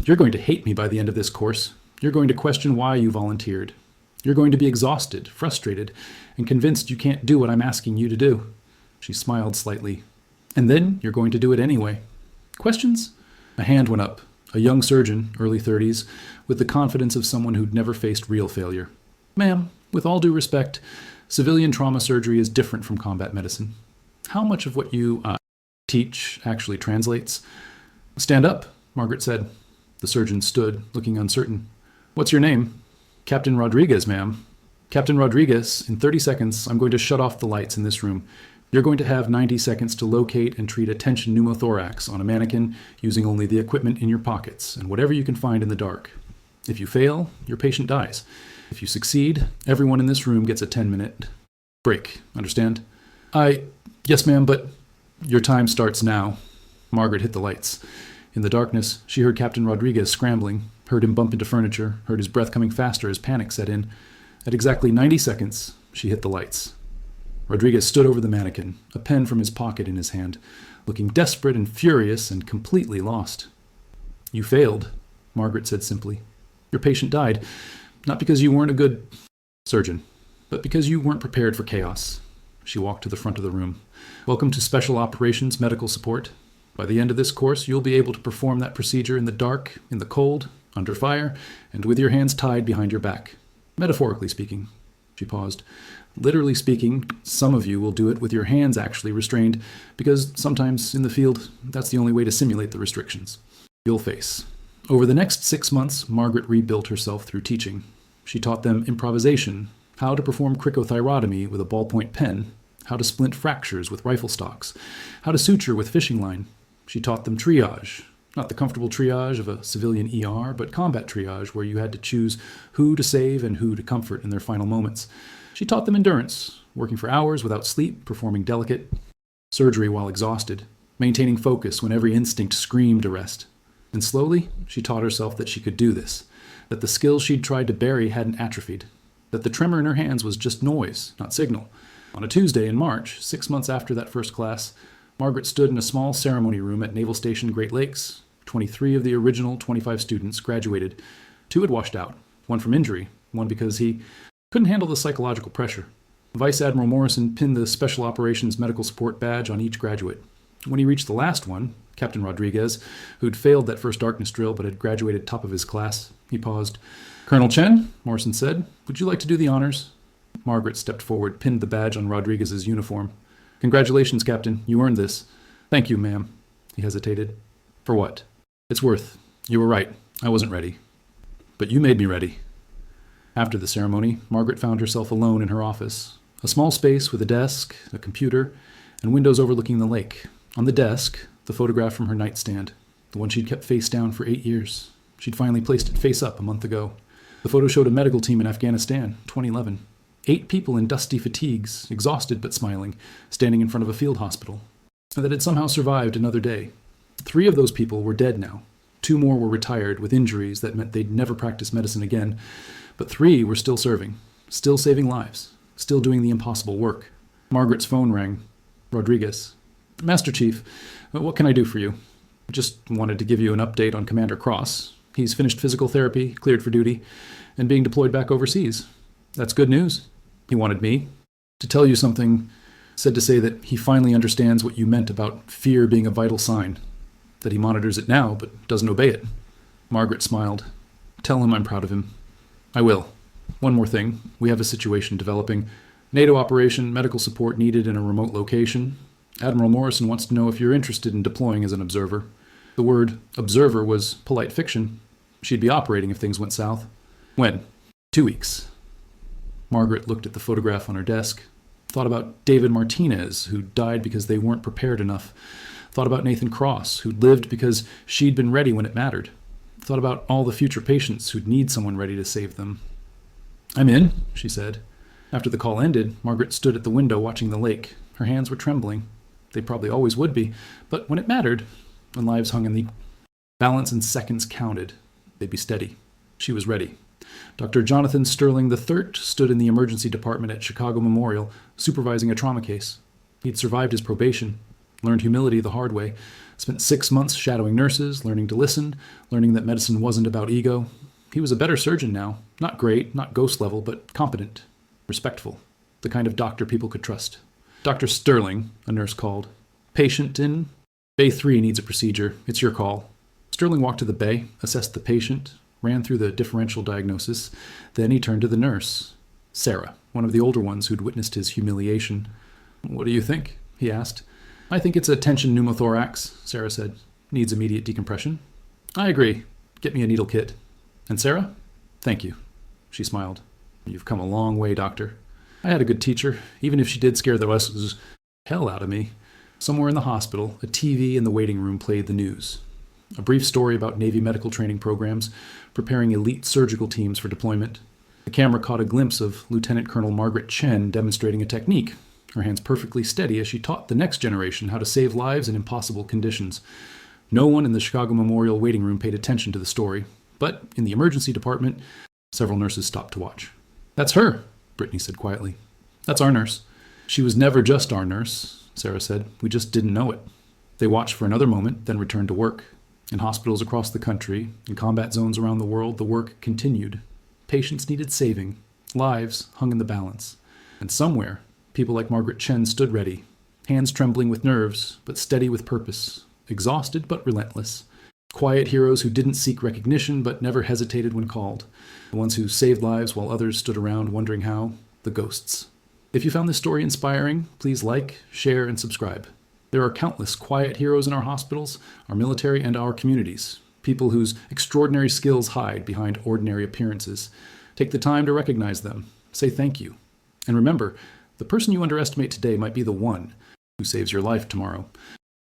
You're going to hate me by the end of this course. You're going to question why you volunteered. You're going to be exhausted, frustrated, and convinced you can't do what I'm asking you to do. She smiled slightly. And then you're going to do it anyway. Questions? A hand went up. A young surgeon, early 30s, with the confidence of someone who'd never faced real failure. Ma'am, with all due respect, civilian trauma surgery is different from combat medicine. How much of what you teach actually translates? Stand up, Margaret said. The surgeon stood, looking uncertain. What's your name? Captain Rodriguez, ma'am. Captain Rodriguez, in 30 seconds, I'm going to shut off the lights in this room. You're going to have 90 seconds to locate and treat a tension pneumothorax on a mannequin using only the equipment in your pockets and whatever you can find in the dark. If you fail, your patient dies. If you succeed, everyone in this room gets a 10-minute break. Understand? Yes, ma'am, but your time starts now. Margaret hit the lights. In the darkness, she heard Captain Rodriguez scrambling, heard him bump into furniture, heard his breath coming faster as panic set in. At exactly 90 seconds, she hit the lights. Rodriguez stood over the mannequin, a pen from his pocket in his hand, looking desperate and furious and completely lost. You failed, Margaret said simply. Your patient died, not because you weren't a good surgeon, but because you weren't prepared for chaos. She walked to the front of the room. Welcome to Special Operations Medical Support. By the end of this course, you'll be able to perform that procedure in the dark, in the cold, under fire, and with your hands tied behind your back. Metaphorically speaking. She paused. Literally speaking, some of you will do it with your hands actually restrained, because sometimes in the field, that's the only way to simulate the restrictions. You'll face. Over the next 6 months, Margaret rebuilt herself through teaching. She taught them improvisation, how to perform cricothyrotomy with a ballpoint pen, how to splint fractures with rifle stocks, how to suture with fishing line. She taught them triage, not the comfortable triage of a civilian ER, but combat triage where you had to choose who to save and who to comfort in their final moments. She taught them endurance, working for hours without sleep, performing delicate surgery while exhausted, maintaining focus when every instinct screamed to rest. And slowly, she taught herself that she could do this, that the skills she'd tried to bury hadn't atrophied, that the tremor in her hands was just noise, not signal. On a Tuesday in March, 6 months after that first class, Margaret stood in a small ceremony room at Naval Station Great Lakes. 23 of the original 25 students graduated. 2 had washed out, one from injury, one because he couldn't handle the psychological pressure. Vice Admiral Morrison pinned the Special Operations Medical Support badge on each graduate. When he reached the last one, Captain Rodriguez, who'd failed that first darkness drill but had graduated top of his class, he paused. Colonel Chen, Morrison said, would you like to do the honors? Margaret stepped forward, pinned the badge on Rodriguez's uniform. Congratulations, Captain. You earned this. Thank you, ma'am. He hesitated. For what? It's worth. You were right. I wasn't ready. But you made me ready. After the ceremony, Margaret found herself alone in her office. A small space with a desk, a computer, and windows overlooking the lake. On the desk, the photograph from her nightstand, the one she'd kept face down for 8 years. She'd finally placed it face up a month ago. The photo showed a medical team in Afghanistan, 2011. 8 people in dusty fatigues, exhausted but smiling, standing in front of a field hospital, and that had somehow survived another day. 3 of those people were dead now. 2 more were retired with injuries that meant they'd never practice medicine again, but 3 were still serving, still saving lives, still doing the impossible work. Margaret's phone rang. Rodriguez. Master Chief, what can I do for you? Just wanted to give you an update on Commander Cross. He's finished physical therapy, cleared for duty, and being deployed back overseas. That's good news. He wanted me to tell you something, said to say that he finally understands what you meant about fear being a vital sign, that he monitors it now but doesn't obey it. Margaret smiled. Tell him I'm proud of him. I will. One more thing. We have a situation developing. NATO operation, medical support needed in a remote location. Admiral Morrison wants to know if you're interested in deploying as an observer. The word observer was polite fiction. She'd be operating if things went south. When? 2 weeks. Margaret looked at the photograph on her desk, thought about David Martinez, who died because they weren't prepared enough, thought about Nathan Cross, who'd lived because she'd been ready when it mattered, thought about all the future patients who'd need someone ready to save them. I'm in, she said. After the call ended, Margaret stood at the window watching the lake. Her hands were trembling. They probably always would be, but when it mattered, when lives hung in the balance and seconds counted, they'd be steady. She was ready. Dr. Jonathan Sterling III stood in the emergency department at Chicago Memorial, supervising a trauma case. He'd survived his probation, learned humility the hard way, spent 6 months shadowing nurses, learning to listen, learning that medicine wasn't about ego. He was a better surgeon now. Not great, not ghost level, but competent, respectful, the kind of doctor people could trust. Dr. Sterling, a nurse called. Patient in Bay 3 needs a procedure. It's your call. Sterling walked to the bay, assessed the patient, ran through the differential diagnosis. Then he turned to the nurse, Sarah, one of the older ones who'd witnessed his humiliation. "What do you think?" he asked. "I think it's a tension pneumothorax," Sarah said. "Needs immediate decompression." "I agree. Get me a needle kit." "And Sarah?" "Thank you." She smiled. "You've come a long way, doctor." I had a good teacher, even if she did scare the hell out of me. Somewhere in the hospital, a TV in the waiting room played the news. A brief story about Navy medical training programs, preparing elite surgical teams for deployment. The camera caught a glimpse of Lieutenant Colonel Margaret Chen demonstrating a technique, her hands perfectly steady as she taught the next generation how to save lives in impossible conditions. No one in the Chicago Memorial waiting room paid attention to the story, but in the emergency department, several nurses stopped to watch. "That's her," Brittany said quietly. "That's our nurse." "She was never just our nurse," Sarah said. "We just didn't know it." They watched for another moment, then returned to work. In hospitals across the country, in combat zones around the world, the work continued. Patients needed saving. Lives hung in the balance. And somewhere, people like Margaret Chen stood ready, hands trembling with nerves, but steady with purpose, exhausted but relentless. Quiet heroes who didn't seek recognition but never hesitated when called. The ones who saved lives while others stood around wondering how. The ghosts. If you found this story inspiring, please like, share, and subscribe. There are countless quiet heroes in our hospitals, our military, and our communities. People whose extraordinary skills hide behind ordinary appearances. Take the time to recognize them. Say thank you. And remember, the person you underestimate today might be the one who saves your life tomorrow.